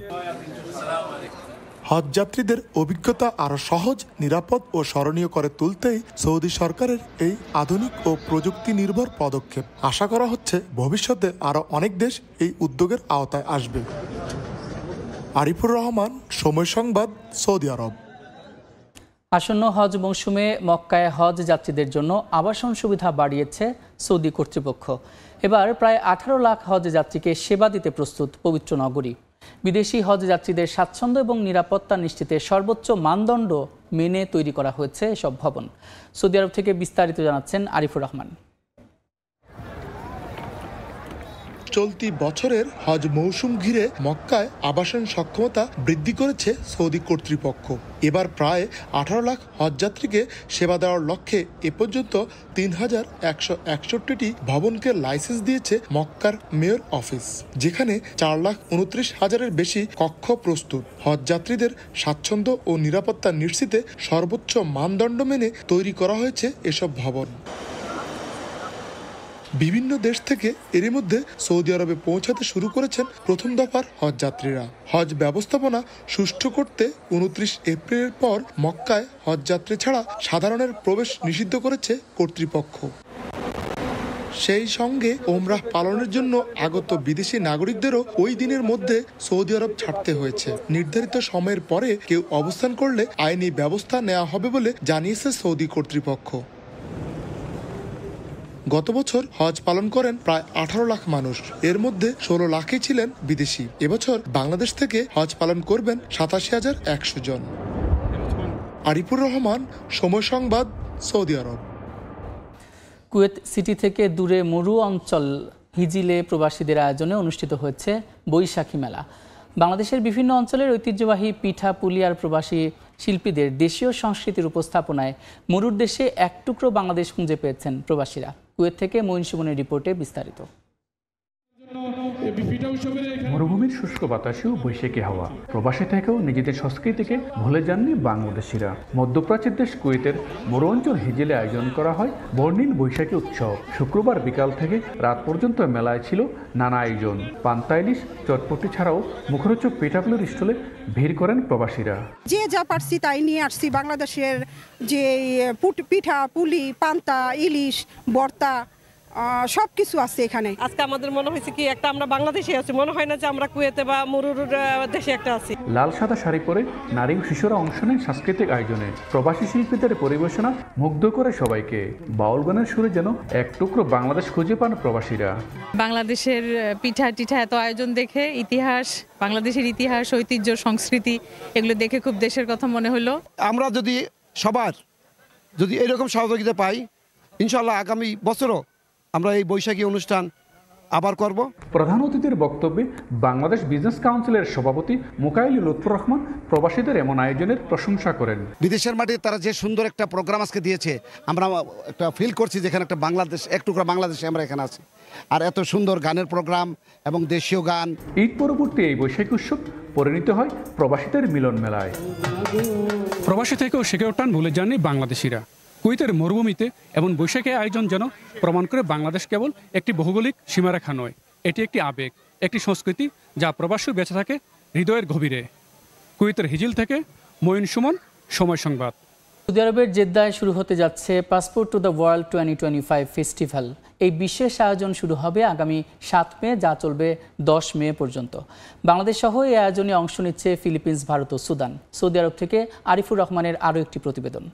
হজ যাত্রীদের অভিজ্ঞতা আরো সহজ, নিরাপদ ও স্মরণীয় করে তুলতেই সৌদি সরকারের এই আধুনিক ও প্রযুক্তি নির্ভর পদক্ষেপ। আশা করা হচ্ছে ভবিষ্যতে আরো অনেক দেশ এই উদ্যোগের আওতায় আসবে। আরিফুর রহমান, সময় সংবাদ, সৌদি আরব। আসন্ন হজ মৌসুমে মক্কায় হজ যাত্রীদের জন্য আবাসন সুবিধা বাড়িয়েছে সৌদি কর্তৃপক্ষ। এবার প্রায় 18 লাখ হজ যাত্রীকে সেবা দিতে প্রস্তুত পবিত্র নগরী। বিদেশি হজ যাত্রীদের স্বাচ্ছন্দ্য এবং নিরাপত্তা নিশ্চিতে সর্বোচ্চ মানদণ্ড মেনে তৈরি করা হয়েছে এসব ভবন। সৌদি আরব থেকে বিস্তারিত জানাচ্ছেন আরিফুর রহমান। চলতি বছরের হজ মৌসুম ঘিরে মক্কায় আবাসন সক্ষমতা বৃদ্ধি করেছে সৌদি কর্তৃপক্ষ। এবার প্রায় 18 লাখ হজযাত্রীকে সেবা দেওয়ার লক্ষ্যে এ পর্যন্ত 3161টি ভবনকে লাইসেন্স দিয়েছে মক্কার মেয়র অফিস, যেখানে 4,29,000-এর বেশি কক্ষ প্রস্তুত। হজযাত্রীদের স্বাচ্ছন্দ্য ও নিরাপত্তা নিশ্চিতে সর্বোচ্চ মানদণ্ড মেনে তৈরি করা হয়েছে এসব ভবন। বিভিন্ন দেশ থেকে এরই মধ্যে সৌদি আরবে পৌঁছাতে শুরু করেছেন প্রথম দফার হজযাত্রীরা। হজ ব্যবস্থাপনা সুষ্ঠু করতে 29 এপ্রিলের পর মক্কায় হজযাত্রী ছাড়া সাধারণের প্রবেশ নিষিদ্ধ করেছে কর্তৃপক্ষ। সেই সঙ্গে ওমরাহ পালনের জন্য আগত বিদেশি নাগরিকদেরও ওই দিনের মধ্যে সৌদি আরব ছাড়তে হয়েছে। নির্ধারিত সময়ের পরে কেউ অবস্থান করলে আইনি ব্যবস্থা নেওয়া হবে বলে জানিয়েছে সৌদি কর্তৃপক্ষ। গত বছর হজ পালন করেন প্রায় 18 লাখ মানুষ, এর মধ্যে 16 লাখই ছিলেন বিদেশি। এবছর বাংলাদেশ থেকে হজ পালন করবেন 87,100 জন। আরিফুর রহমান, সময় সংবাদ, সৌদি আরব। কুয়েত সিটি থেকে দূরে মরু অঞ্চল হিজিলে প্রবাসীদের আয়োজনে অনুষ্ঠিত হয়েছে বৈশাখী মেলা। বাংলাদেশের বিভিন্ন অঞ্চলের ঐতিহ্যবাহী পিঠা পুলি আর প্রবাসী শিল্পীদের দেশীয় সংস্কৃতির উপস্থাপনায় মরুর দেশে এক টুকরো বাংলাদেশ খুঁজে পেয়েছেন প্রবাসীরা। কুয়েত থেকে মঈন সুমনের রিপোর্টে বিস্তারিত। মরুভূমির শুষ্ক বাতাসেও বৈশাখী হাওয়া, প্রবাসে থেকেও নিজেদের সংস্কৃতিকে ভুলে যাননি বাংলাদেশিরা। মধ্যপ্রাচ্যের দেশ কুয়েতের মরু অঞ্চল হিজেলে আয়োজন করা হয় বর্ণিল বৈশাখী উৎসব। শুক্রবার বিকাল থেকে রাত পর্যন্ত মেলায় ছিল নানা আয়োজন। পান্তা ইলিশ, চটপটি ছাড়াও মুখরোচক পিঠাপুলির স্টলে ভিড় করেন প্রবাসীরা। যে যা পারছি তাই নিয়ে আসছি। বাংলাদেশের যে পিঠা পুলি, পান্তা ইলিশ, ভর্তা সব কিছু আছে এখানে। আজকে আমাদের মনে হয়েছে কি একটা আমরা বাংলাদেশে আছি, মনে হয় না যে আমরা কুয়েতে বা মরুর দেশে একটা আছি। লাল সাদা শাড়ি পরে নারী ও শিশুরা অংশ নেন সাংস্কৃতিক আয়োজনে। প্রবাসী শিল্পীদের পরিবেশনা মুগ্ধ করে সবাইকে। বাউল গানের সুরে যেন এক টুকরো বাংলাদেশ খুঁজে পান প্রবাসীরা। বাংলাদেশের পিঠা টিঠা এত আয়োজন দেখে ইতিহাস, বাংলাদেশের ইতিহাস, ঐতিহ্য, সংস্কৃতি এগুলো দেখে খুব দেশের কথা মনে হলো। আমরা যদি এরকম সহযোগিতা পাই, ইনশাআল্লাহ আগামী বছরও আমরা এই বৈশাখী অনুষ্ঠান আবার করব। প্রধান অতিথির বক্তব্যে বাংলাদেশ বিজনেস কাউন্সিলের সভাপতি মুকাইল লুৎফুর রহমান প্রবাসীদের এমন আয়োজনের প্রশংসা করেন। বিদেশের মাটিতে তারা যে সুন্দর একটা প্রোগ্রাম আজকে দিয়েছে, আমরা একটা ফিল করছি যেখানে একটা বাংলাদেশ, এক টুকরা বাংলাদেশে আমরা এখানে আছি। আর এত সুন্দর গানের প্রোগ্রাম এবং দেশীয় গান। ঈদ পরবর্তী এই বৈশাখী উৎসব পরিণত হয় প্রবাসীদের মিলন মেলায়। প্রবাসী থেকেও শিখে ওঠান ভুলে যাননি বাংলাদেশিরা। কুয়েতের মরুভূমিতে এমন বৈশাখী আয়োজন যেন প্রমাণ করে বাংলাদেশ কেবল একটি ভৌগোলিক সীমারেখা নয়, এটি একটি আবেগ, একটি সংস্কৃতি যা প্রবাসী বেঁচে থাকে হৃদয়ের গভীরে। কুয়েতের হিজিল থেকে মঈন সুমন, সময় সংবাদ। সৌদি আরবের জেদ্দায় শুরু হতে যাচ্ছে passport to the world 2025 festival. এই বিশেষ আয়োজন শুরু হবে আগামী 7 মে, যা চলবে 10 মে পর্যন্ত। বাংলাদেশ সহ এই আয়োজনে অংশ নিচ্ছে ফিলিপিন্স, ভারত ও সুদান। সৌদি আরব থেকে আরিফুর রহমানের আরও একটি প্রতিবেদন।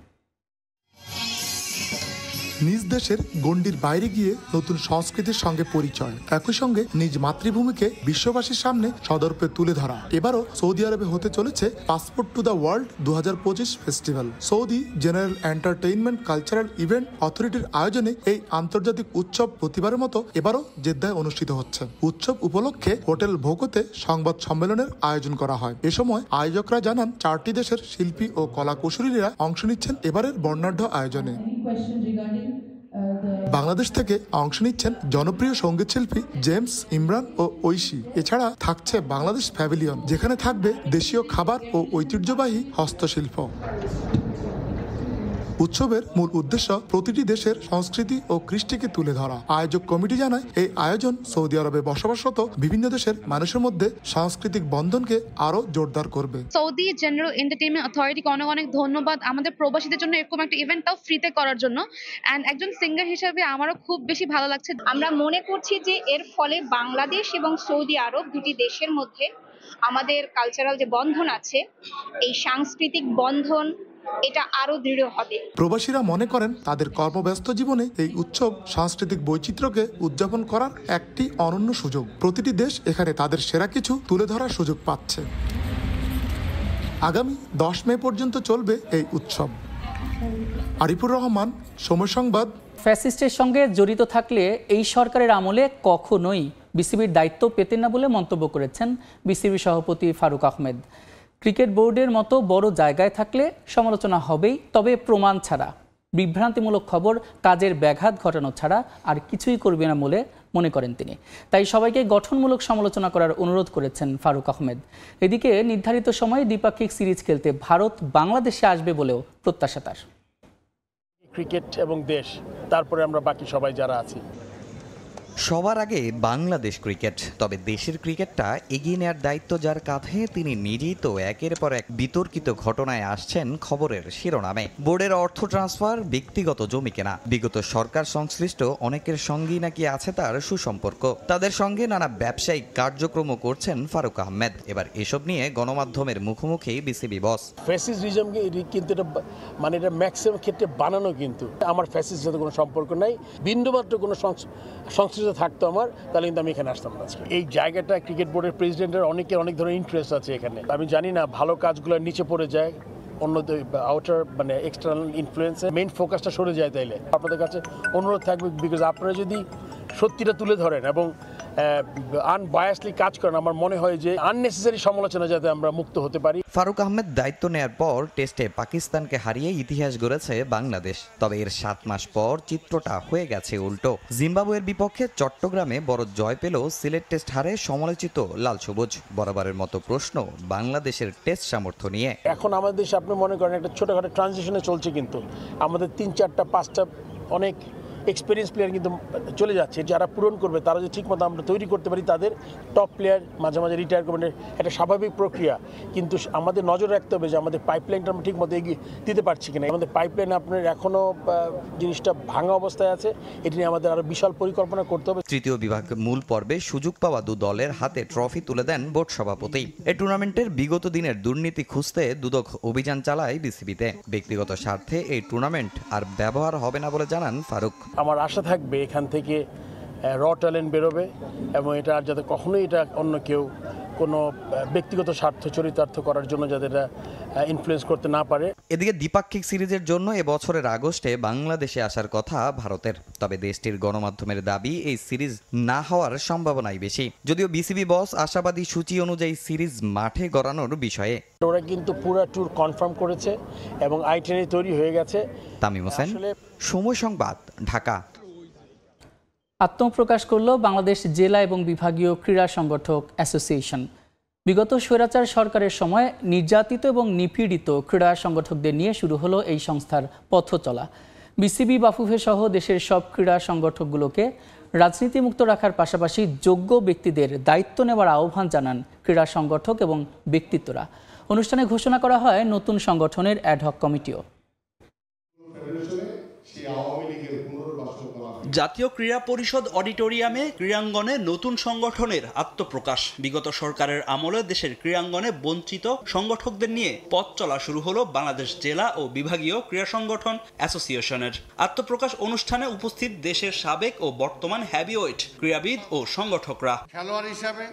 নিজ দেশের গণ্ডির বাইরে গিয়ে নতুন সংস্কৃতির সঙ্গে পরিচয়, একই সঙ্গে নিজ মাতৃভূমিকে বিশ্ববাসীর সামনে সদর্পে তুলে ধরা। এবারও সৌদি আরবে হতে চলেছে passport to the world 2025 festival. Saudi general entertainment cultural event অথরিটির আয়োজনে এই আন্তর্জাতিক উৎসব প্রতিবারের মতো এবারও জেদ্দায় অনুষ্ঠিত হচ্ছে। উৎসব উপলক্ষে হোটেল ভোগোতে সংবাদ সম্মেলনের আয়োজন করা হয়। এ সময় আয়োজকরা জানান 4টি দেশের শিল্পী ও কলা কুশলীরা অংশ নিচ্ছেন এবারের বর্ণাঢ্য আয়োজনে। বাংলাদেশ থেকে অংশ নিচ্ছেন জনপ্রিয় সঙ্গীত শিল্পী জেমস, ইমরান ও ঐশী। এছাড়া থাকছে বাংলাদেশ প্যাভিলিয়ন, যেখানে থাকবে দেশীয় খাবার ও ঐতিহ্যবাহী হস্তশিল্প। উৎসবের মূল উদ্দেশ্য প্রতিটি দেশের সংস্কৃতি ও কৃষ্টিকে তুলে ধরা। আয়োজক কমিটি জানায়, এই আয়োজন সৌদি আরবে বসবাসরত বিভিন্ন দেশের মানুষের মধ্যে সাংস্কৃতিক বন্ধনকে আরো জোরদার করবে। সৌদি জেনারেল এন্টারটেইনমেন্ট অথরিটিকে অনেক অনেক ধন্যবাদ আমাদের প্রবাসীদের জন্য এরকম একটা ইভেন্টটাও ফ্রিতে করার জন্য। এন্ড একজন সিঙ্গার হিসেবে আমারও খুব বেশি ভালো লাগছে। আমরা মনে করছি যে এর ফলে বাংলাদেশ এবং সৌদি আরব দুটি দেশের মধ্যে আমাদের কালচারাল যে বন্ধন আছে, এই সাংস্কৃতিক বন্ধন এটা আরো দৃঢ় হবে। প্রবাসীরা মনে করেন তাদের কর্মব্যস্ত জীবনে এই উৎসব সাংস্কৃতিক বৈচিত্র্যকে উদযাপন করার একটি অনন্য সুযোগ। প্রতিটি দেশ এখানে তাদের সেরা কিছু তুলে ধরার সুযোগ পাচ্ছে। আগামী 10 মে পর্যন্ত চলবে এই উৎসব। আরিফুর রহমান, সময় সংবাদ। ফ্যাসিস্টের সঙ্গে জড়িত থাকলে এই সরকারের আমলে কখনোই বিসিবির দায়িত্ব পেতেন না বলে মন্তব্য করেছেন বিসিবি সভাপতি ফারুক আহমেদ। ক্রিকেট বোর্ডের মতো বড় জায়গায় থাকলে সমালোচনা হবেই, তবে প্রমাণ ছাড়া, বিভ্রান্তিমূলক খবর কাজের ব্যাঘাত ঘটানো ছাড়া আর কিছুই করবে না বলে মনে করেন তিনি। তাই সবাইকে গঠনমূলক সমালোচনা করার অনুরোধ করেছেন ফারুক আহমেদ। এদিকে নির্ধারিত সময়ে দ্বিপাক্ষিক সিরিজ খেলতে ভারত বাংলাদেশে আসবে বলেও প্রত্যাশা তার। ক্রিকেট এবং দেশ, তারপরে আমরা বাকি সবাই যারা আছি। সবার আগে বাংলাদেশ ক্রিকেট, তবে দেশের ক্রিকেটটা এগিয়ে নেওয়ার দায়িত্ব যার কাঁধে, তিনি নিজেই তো একের পর এক বিতর্কিত ঘটনায় আসছেন খবরের শিরোনামে। বোর্ডের অর্থ ট্রান্সফার, ব্যক্তিগত জমি কেনা, বিগত সরকার সংশ্লিষ্ট অনেকের সঙ্গেই নাকি আছে তার সুসম্পর্ক। তাদের সঙ্গে নানা ব্যবসায়িক কার্যক্রমও করছেন ফারুক আহমেদ। এবার এসব নিয়ে গণমাধ্যমের মুখোমুখি বিসিবি বস। ফ্যাসিজম কিন্তু এটা মানে এটা ম্যাক্সিমাম ক্ষেত্রে বানানো, কিন্তু আমার ফ্যাসিস্টের সাথে কোনো সম্পর্ক নাই। বিন্দুমাত্র কোনো সংশ্লিষ্ট থাকতো আমার, তাহলে কিন্তু আমি এখানে আসতাম না। এই জায়গাটা ক্রিকেট বোর্ডের প্রেসিডেন্টের অনেক ধরনের ইন্টারেস্ট আছে এখানে। আমি জানি না ভালো কাজগুলো নিচে পড়ে যায়, অন্য আউটার মানে এক্সটার্নাল ইনফ্লুয়েন্সে মেইন ফোকাসটা সরে যায়। তাইলে আপনাদের কাছে অনুরোধ থাকবে, বিকজ আপনারা যদি সত্যিটা তুলে ধরেন এবং আনবায়াসলি কাজ করেন, আমার মনে হয় যে আননেসেসারি সমালোচনা যাতে আমরা মুক্ত হতে পারি। ফারুক আহমেদ দায়িত্ব নেয়ার পর টেস্টে পাকিস্তানকে হারিয়ে ইতিহাস গড়েছে বাংলাদেশ। তবে এর 7 মাস পর চিত্রটা হয়ে গেছে উল্টো। জিম্বাবুয়ের বিপক্ষে চট্টগ্রামে বড় জয় পেল সিলেট টেস্ট হারে সমালোচিত লাল সবুজ। বরাবরের মতো প্রশ্ন বাংলাদেশের টেস্ট সামর্থ্য নিয়ে। এখন আমাদের দেশে আপনি মনে করেন একটা ছোটখাটো ট্রানজিশনে চলছে, কিন্তু আমাদের 3, 4টা 5টা অনেক এক্সপিরিয়েন্স প্লেয়ার কিন্তু চলে যাচ্ছে। যারা পূরণ করবে, তারা যদি ঠিকমতো আমরা তৈরি করতে পারি, তাদের টপ প্লেয়ার মাঝে মাঝে রিটায়ার করবেন, একটা স্বাভাবিক প্রক্রিয়া। কিন্তু আমাদের নজর রাখতে হবে যে আমাদের পাইপলাইনটা আমরা ঠিকমতো এগিয়ে দিতে পারছি কিনা। আমাদের পাইপলাইন আপনার এখনও জিনিসটা ভাঙা অবস্থায় আছে, এটি নিয়ে আমাদের আরও বিশাল পরিকল্পনা করতে হবে। তৃতীয় বিভাগ মূল পর্বে সুযোগ পাওয়া 2 দলের হাতে ট্রফি তুলে দেন বোর্ড সভাপতি। এই টুর্নামেন্টের বিগত দিনের দুর্নীতি খুঁজতে দুদক অভিযান চালায় বিসিবিতে। ব্যক্তিগত স্বার্থে এই টুর্নামেন্ট আর ব্যবহার হবে না বলে জানান ফারুক। আমার আশা থাকবে এখান থেকে র ট্যালেন্ট বেরোবে এবং এটা আর যাতে কখনোই এটা অন্য কেউ কোনো ব্যক্তিগত স্বার্থ চরিতার্থ করার জন্য যাতে এটা ইনফ্লুয়েন্স করতে না পারে। এদিকে দ্বিপাক্ষিক সিরিজের জন্য এবছরের আগস্টে বাংলাদেশে আসার কথা ভারতের। তবে দেশটির গণমাধ্যমের দাবি এই সিরিজ না হওয়ার সম্ভাবনাই বেশি। যদিও বিসিবি বস আশাবাদী সূচি অনুযায়ী সিরিজ মাঠে গড়ানোর বিষয়ে। ওরা কিন্তু পুরো ট্যুর কনফার্ম করেছে এবং আইটেনারি তৈরি হয়ে গেছে। তামিম হোসেন, সময় সংবাদ, ঢাকা। আত্মপ্রকাশ করল বাংলাদেশ জেলা এবং বিভাগীয় ক্রীড়া সংগঠক অ্যাসোসিয়েশন। বিগত স্বৈরাচার সরকারের সময় নির্যাতিত এবং নিপীড়িত ক্রীড়া সংগঠকদের নিয়ে শুরু হলো এই সংস্থার পথ চলা। বিসিবি, বাফুফে সহ দেশের সব ক্রীড়া সংগঠকগুলোকে রাজনীতিমুক্ত রাখার পাশাপাশি যোগ্য ব্যক্তিদের দায়িত্ব নেওয়ার আহ্বান জানান ক্রীড়া সংগঠক এবং ব্যক্তিত্বরা। অনুষ্ঠানে ঘোষণা করা হয় নতুন সংগঠনের অ্যাডহক কমিটিও। জাতীয় ক্রীড়া পরিষদ অডিটোরিয়ামে ক্রীড়াঙ্গনে নতুন সংগঠনের আত্মপ্রকাশ। বিগত সরকারের আমলে দেশের ক্রীড়াঙ্গনে বঞ্চিত সংগঠকদের নিয়ে পথ চলা শুরু হলো বাংলাদেশ জেলা ও বিভাগীয় ক্রীড়া সংগঠন অ্যাসোসিয়েশনের। আত্মপ্রকাশ অনুষ্ঠানে উপস্থিত দেশের সাবেক ও বর্তমান হেভিওয়েট ক্রীড়াবিদ ও সংগঠকরা। খেলোয়াড় হিসাবে,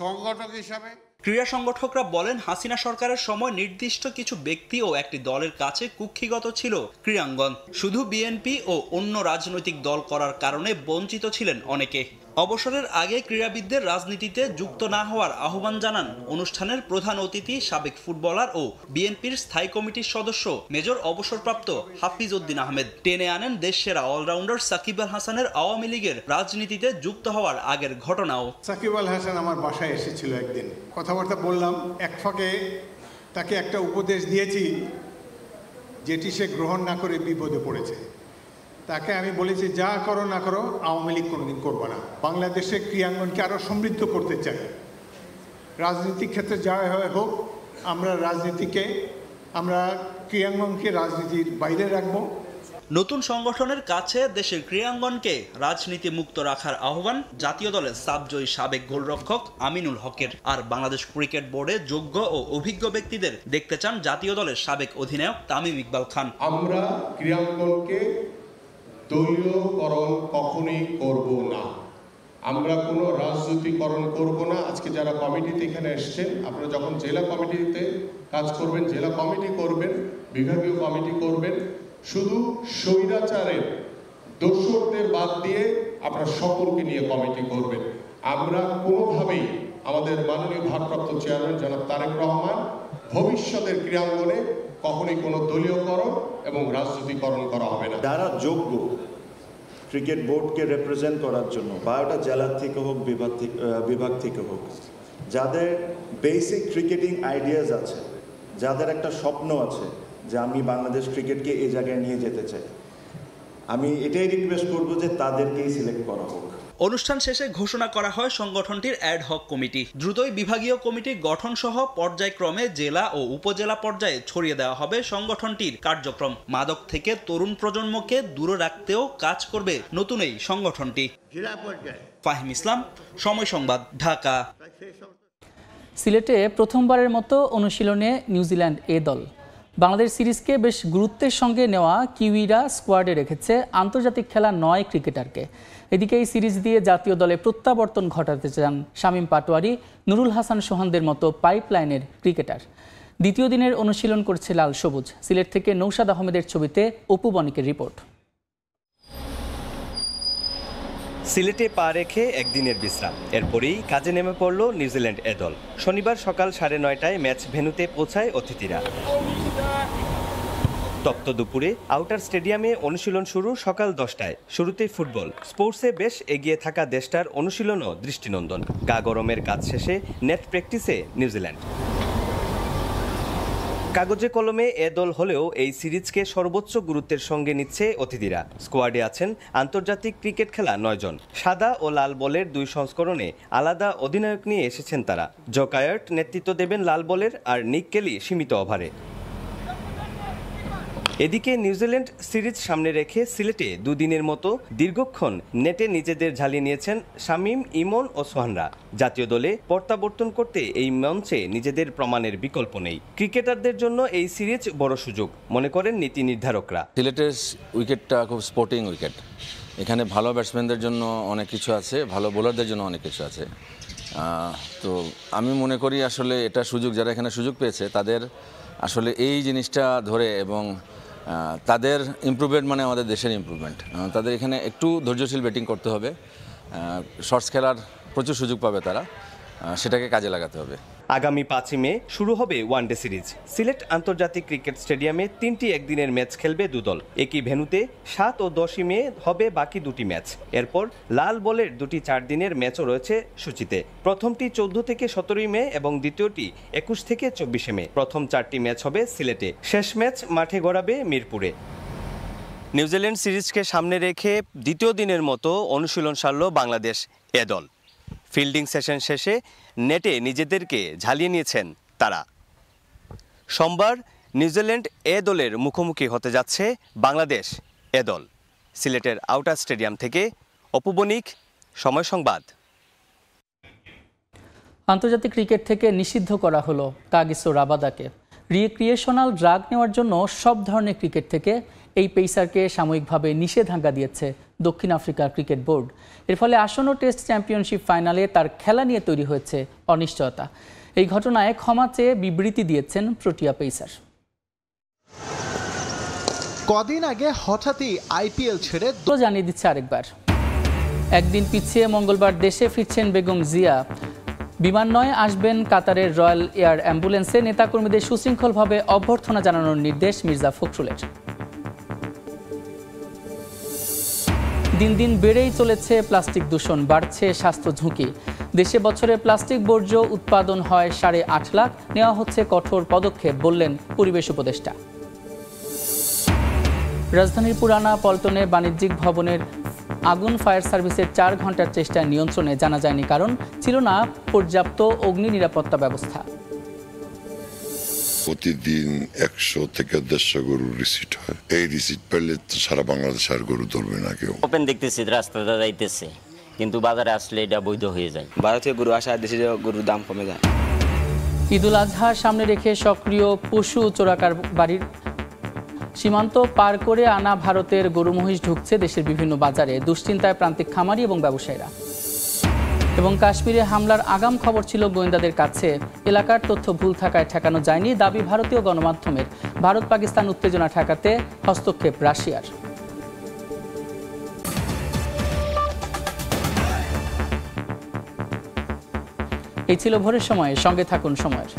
সংগঠক হিসাবে ক্রীড়া সংগঠকরা বলেন, হাসিনা সরকারের সময় নির্দিষ্ট কিছু ব্যক্তি ও একটি দলের কাছে কুক্ষিগত ছিল ক্রীড়াঙ্গন। শুধু বিএনপি ও অন্য রাজনৈতিক দল করার কারণে বঞ্চিত ছিলেন অনেকে। অবসরের আগে ক্রীড়াবিদদের রাজনীতিতে যুক্ত না হওয়ার আহ্বান জানান অনুষ্ঠানের প্রধান অতিথি সাবেক ফুটবলার ও বিএনপির স্থায়ী কমিটির সদস্য মেজর অবসরপ্রাপ্ত হাফিজ উদ্দিন আহমেদ। টেনে আনেন দেশসেরা অলরাউন্ডার সাকিব আল হাসানের আওয়ামী লীগের রাজনীতিতে যুক্ত হওয়ার আগের ঘটনাও। সাকিব আল হাসান আমার বাসায় এসেছিল একদিন, কথাবার্তা বললাম। এক ফাঁকে তাকে একটা উপদেশ দিয়েছি যেটি সে গ্রহণ না করে বিপদে পড়েছে। তাকে আমি বলেছি, যা করো না করো আওয়ামী লীগ কোনোদিন করবো না। বাংলাদেশের ক্রীড়াঙ্গনকে আরও সমৃদ্ধ করতে চাই। রাজনীতিক ক্ষেত্রে যা হয় হোক, আমরা ক্রীড়াঙ্গনকে রাজনীতির বাইরে রাখবো। নতুন সংগঠনের কাছে দেশের ক্রীড়াঙ্গনকে রাজনীতি মুক্ত রাখার আহ্বান জাতীয় দলের সাবজয়ী সাবেক গোলরক্ষক আমিনুল হকের। আর বাংলাদেশ ক্রিকেট বোর্ডে যোগ্য ও অভিজ্ঞ ব্যক্তিদের দেখতে চান জাতীয় দলের সাবেক অধিনায়ক তামিম ইকবাল খান। আমরা ক্রীড়াঙ্গনকে দলীয়করণ কখনোই করব না, আমরা কোনো রাজনীতিকরণ করব না। আজকে যারা কমিটিতে এখানে এসছেন, আপনারা যখন জেলা কমিটিতে কাজ করবেন, জেলা কমিটি করবেন, বিভাগীয় কমিটি করবেন, শুধু স্বৈরাচারের দোষরদের বাদ দিয়ে আপনারা সকলকে নিয়ে কমিটি করবেন। আমরা কোনোভাবেই আমাদের মাননীয় ভারপ্রাপ্ত চেয়ারম্যান জনাব তারেক রহমান ভবিষ্যতের ক্রীড়াঙ্গনে কখনোই কোনো দলীয়করণ এবং রাজনীতিকরণ করা হবে না। যারা যোগ্য ক্রিকেট বোর্ডকে রিপ্রেজেন্ট করার জন্য, বা ওটা জেলা থেকে হোক, বিভাগ থেকে হোক, যাদের বেসিক ক্রিকেটিং আইডিয়াস আছে, যাদের একটা স্বপ্ন আছে যে আমি বাংলাদেশ ক্রিকেটকে এই জায়গায় নিয়ে যেতে চাই, আমি এটাই রিকোয়েস্ট করবো যে তাদেরকেই সিলেক্ট করা হোক। অনুষ্ঠান শেষে ঘোষণা করা হয় সংগঠনটির অ্যাডহক কমিটি। দ্রুতই বিভাগীয় কমিটি গঠন সহ পর্যায়ক্রমে জেলা ও উপজেলা পর্যায়ে ছড়িয়ে দেওয়া হবে সংগঠনটির কার্যক্রম। মাদক থেকে তরুণ প্রজন্মকে দূরে রাখতেও কাজ করবে নতুন এই সংগঠনটি। ফাহিম ইসলাম, সময় সংবাদ, ঢাকা। সিলেটে প্রথমবারের মতো অনুশীলনে নিউজিল্যান্ড এ দল। বাংলাদেশ সিরিজকে বেশ গুরুত্বের সঙ্গে নেওয়া কিউইরা স্কোয়াডে রেখেছে আন্তর্জাতিক খেলা 9 ক্রিকেটারকে। এদিকে এই সিরিজ দিয়ে জাতীয় দলে প্রত্যাবর্তন ঘটাতে চান শামীম পাটোয়ারি, নুরুল হাসান সোহানদের মতো পাইপলাইনের ক্রিকেটার। দ্বিতীয় দিনের অনুশীলন করছে লাল সবুজ। সিলেট থেকে নৌশাদ আহমেদের ছবিতে অপু বণিকের রিপোর্ট। সিলেটে পা রেখে একদিনের বিশ্রাম, এরপরেই কাজে নেমে পড়ল নিউজিল্যান্ড এ দল। শনিবার সকাল 9:30টায় ম্যাচ ভেন্যুতে পৌঁছায় অতিথিরা। তপ্ত দুপুরে আউটার স্টেডিয়ামে অনুশীলন শুরু সকাল 10টায়। শুরুতেই ফুটবল। স্পোর্টসে বেশ এগিয়ে থাকা দেশটার অনুশীলনও দৃষ্টিনন্দন। গা গরমের কাজ শেষে নেট প্র্যাকটিসে নিউজিল্যান্ড। কাগজে কলমে এ দল হলেও এই সিরিজকে সর্বোচ্চ গুরুত্বের সঙ্গে নিচ্ছে অতিথিরা। স্কোয়াডে আছেন আন্তর্জাতিক ক্রিকেট খেলা 9 জন। সাদা ও লাল বলের 2 সংস্করণে আলাদা অধিনায়ক নিয়ে এসেছেন তারা। জো কায়ার্ট নেতৃত্ব দেবেন লাল বলের, আর নিক কেলি সীমিত ওভারে। এদিকে নিউজিল্যান্ড সিরিজ সামনে রেখে সিলেটে 2 দিনের মতো দীর্ঘক্ষণ নেটে নিজেদের ঝালিয়ে নিয়েছেন শামীম, ইমন ও সোহানরা। জাতীয় দলে প্রত্যাবর্তন করতে এই মঞ্চে নিজেদের প্রমাণের বিকল্প নেই। ক্রিকেটারদের জন্য এই সিরিজ বড় সুযোগ মনে করেন নীতি নির্ধারকরা। সিলেটের উইকেটটা খুব স্পোর্টিং উইকেট। এখানে ভালো ব্যাটসম্যানদের জন্য অনেক কিছু আছে, ভালো বোলারদের জন্য অনেক কিছু আছে। তো আমি মনে করি আসলে এটা সুযোগ, যারা এখানে সুযোগ পেয়েছে তাদের আসলে এই জিনিসটা ধরে এবং তাদের ইমপ্রুভমেন্ট মানে আমাদের দেশের ইমপ্রুভমেন্ট। তাদের এখানে একটু ধৈর্যশীল ব্যাটিং করতে হবে, শর্টস খেলার প্রচুর সুযোগ পাবে তারা, সেটাকে কাজে লাগাতে হবে। আগামী 5ই মে শুরু হবে ওয়ানডে সিরিজ। সিলেট আন্তর্জাতিক ক্রিকেট স্টেডিয়ামে 3টি একদিনের ম্যাচ খেলবে 2 দল। একই ভেন্যুতে 7 ও 10ই মে হবে বাকি 2টি ম্যাচ। এরপর লাল বলের 2টি 4 দিনের ম্যাচও রয়েছে সূচিতে। প্রথমটি 14 থেকে 17ই মে এবং দ্বিতীয়টি 21 থেকে 24 মে। প্রথম 4টি ম্যাচ হবে সিলেটে, শেষ ম্যাচ মাঠে গড়াবে মিরপুরে। নিউজিল্যান্ড সিরিজকে সামনে রেখে দ্বিতীয় দিনের মতো অনুশীলন সারল বাংলাদেশ এ দল। ফিল্ডিং সেশন শেষে নেটে নিজেদেরকে ঝালিয়ে নিয়েছেন তারা। সোমবার নিউজিল্যান্ড এ দলের মুখোমুখি হতে যাচ্ছে বাংলাদেশ এ দল। সিলেটের আউটার স্টেডিয়াম থেকে অপু বণিক, সময় সংবাদ। আন্তর্জাতিক ক্রিকেট থেকে নিষিদ্ধ করা হলো কাগিসো রাবাদাকে। রিক্রিয়েশনাল ড্রাগ নেওয়ার জন্য সব ধরনের ক্রিকেট থেকে এই পেসারকে সাময়িকভাবে নিষেধাজ্ঞা দিয়েছে দক্ষিণ আফ্রিকার ক্রিকেট বোর্ড। এর ফলে আসন্ন টেস্ট চ্যাম্পিয়নশিপ ফাইনালে তার খেলা নিয়ে তৈরি হয়েছে অনিশ্চয়তা। এই ঘটনায় ক্ষমা চেয়ে বিবৃতি দিয়েছেন প্রোটিয়া পেসার। কদিন আগে হঠাৎই আইপিএল ছেড়ে জানিয়ে দিচ্ছে আরেকবার। একদিন পিছিয়ে মঙ্গলবার দেশে ফিরছেন বেগম জিয়া। বিমান নয়, আসবেন কাতারের রয়্যাল এয়ার অ্যাম্বুলেন্সে। নেতাকর্মীদের সুশৃঙ্খলভাবে অভ্যর্থনা জানানোর নির্দেশ মির্জা ফখরুলের। দিন দিন বেড়েই চলেছে প্লাস্টিক দূষণ, বাড়ছে স্বাস্থ্য ঝুঁকি। দেশে বছরে প্লাস্টিক বর্জ্য উৎপাদন হয় 8.5 লাখ। নেওয়া হচ্ছে কঠোর পদক্ষেপ, বললেন পরিবেশ উপদেষ্টা। রাজধানীর পুরানা পল্টনে বাণিজ্যিক ভবনের আগুন ফায়ার সার্ভিসের 4 ঘন্টার চেষ্টায় নিয়ন্ত্রণে জানা যায়নি কারণ ছিল না পর্যাপ্ত অগ্নি নিরাপত্তা ব্যবস্থা। প্রতিদিন 100 থেকে 150 গরুর রিসিট হয়। এই রিসিট পেলে তো সারা বাংলাদেশ আর গরু ধরবে না কেউ। ওপেন দেখতেছি রাস্তাটা যাইতেছে, কিন্তু বাজারে আসলে এটা বৈধ হয়ে যায়। বাইরে থেকে গরু আসা দেশে গরুর দাম কমে যায়। ঈদুল আজহা সামনে রেখে সক্রিয় পশু চোরাকার বাড়ির সীমান্ত পার করে আনা ভারতের গরু মহিষ ঢুকছে দেশের বিভিন্ন বাজারে। দুশ্চিন্তায় প্রান্তিক খামারি এবং ব্যবসায়ীরা। এবং কাশ্মীরে হামলার আগাম খবর ছিল গোয়েন্দাদের কাছে, এলাকার তথ্য ভুল থাকায় ঠেকানো যায়নি দাবি ভারতীয় গণমাধ্যমের। ভারত পাকিস্তান উত্তেজনা ঠেকাতে হস্তক্ষেপ রাশিয়ার। এই ছিল ভোরের সময়, সঙ্গে থাকুন সময়ের।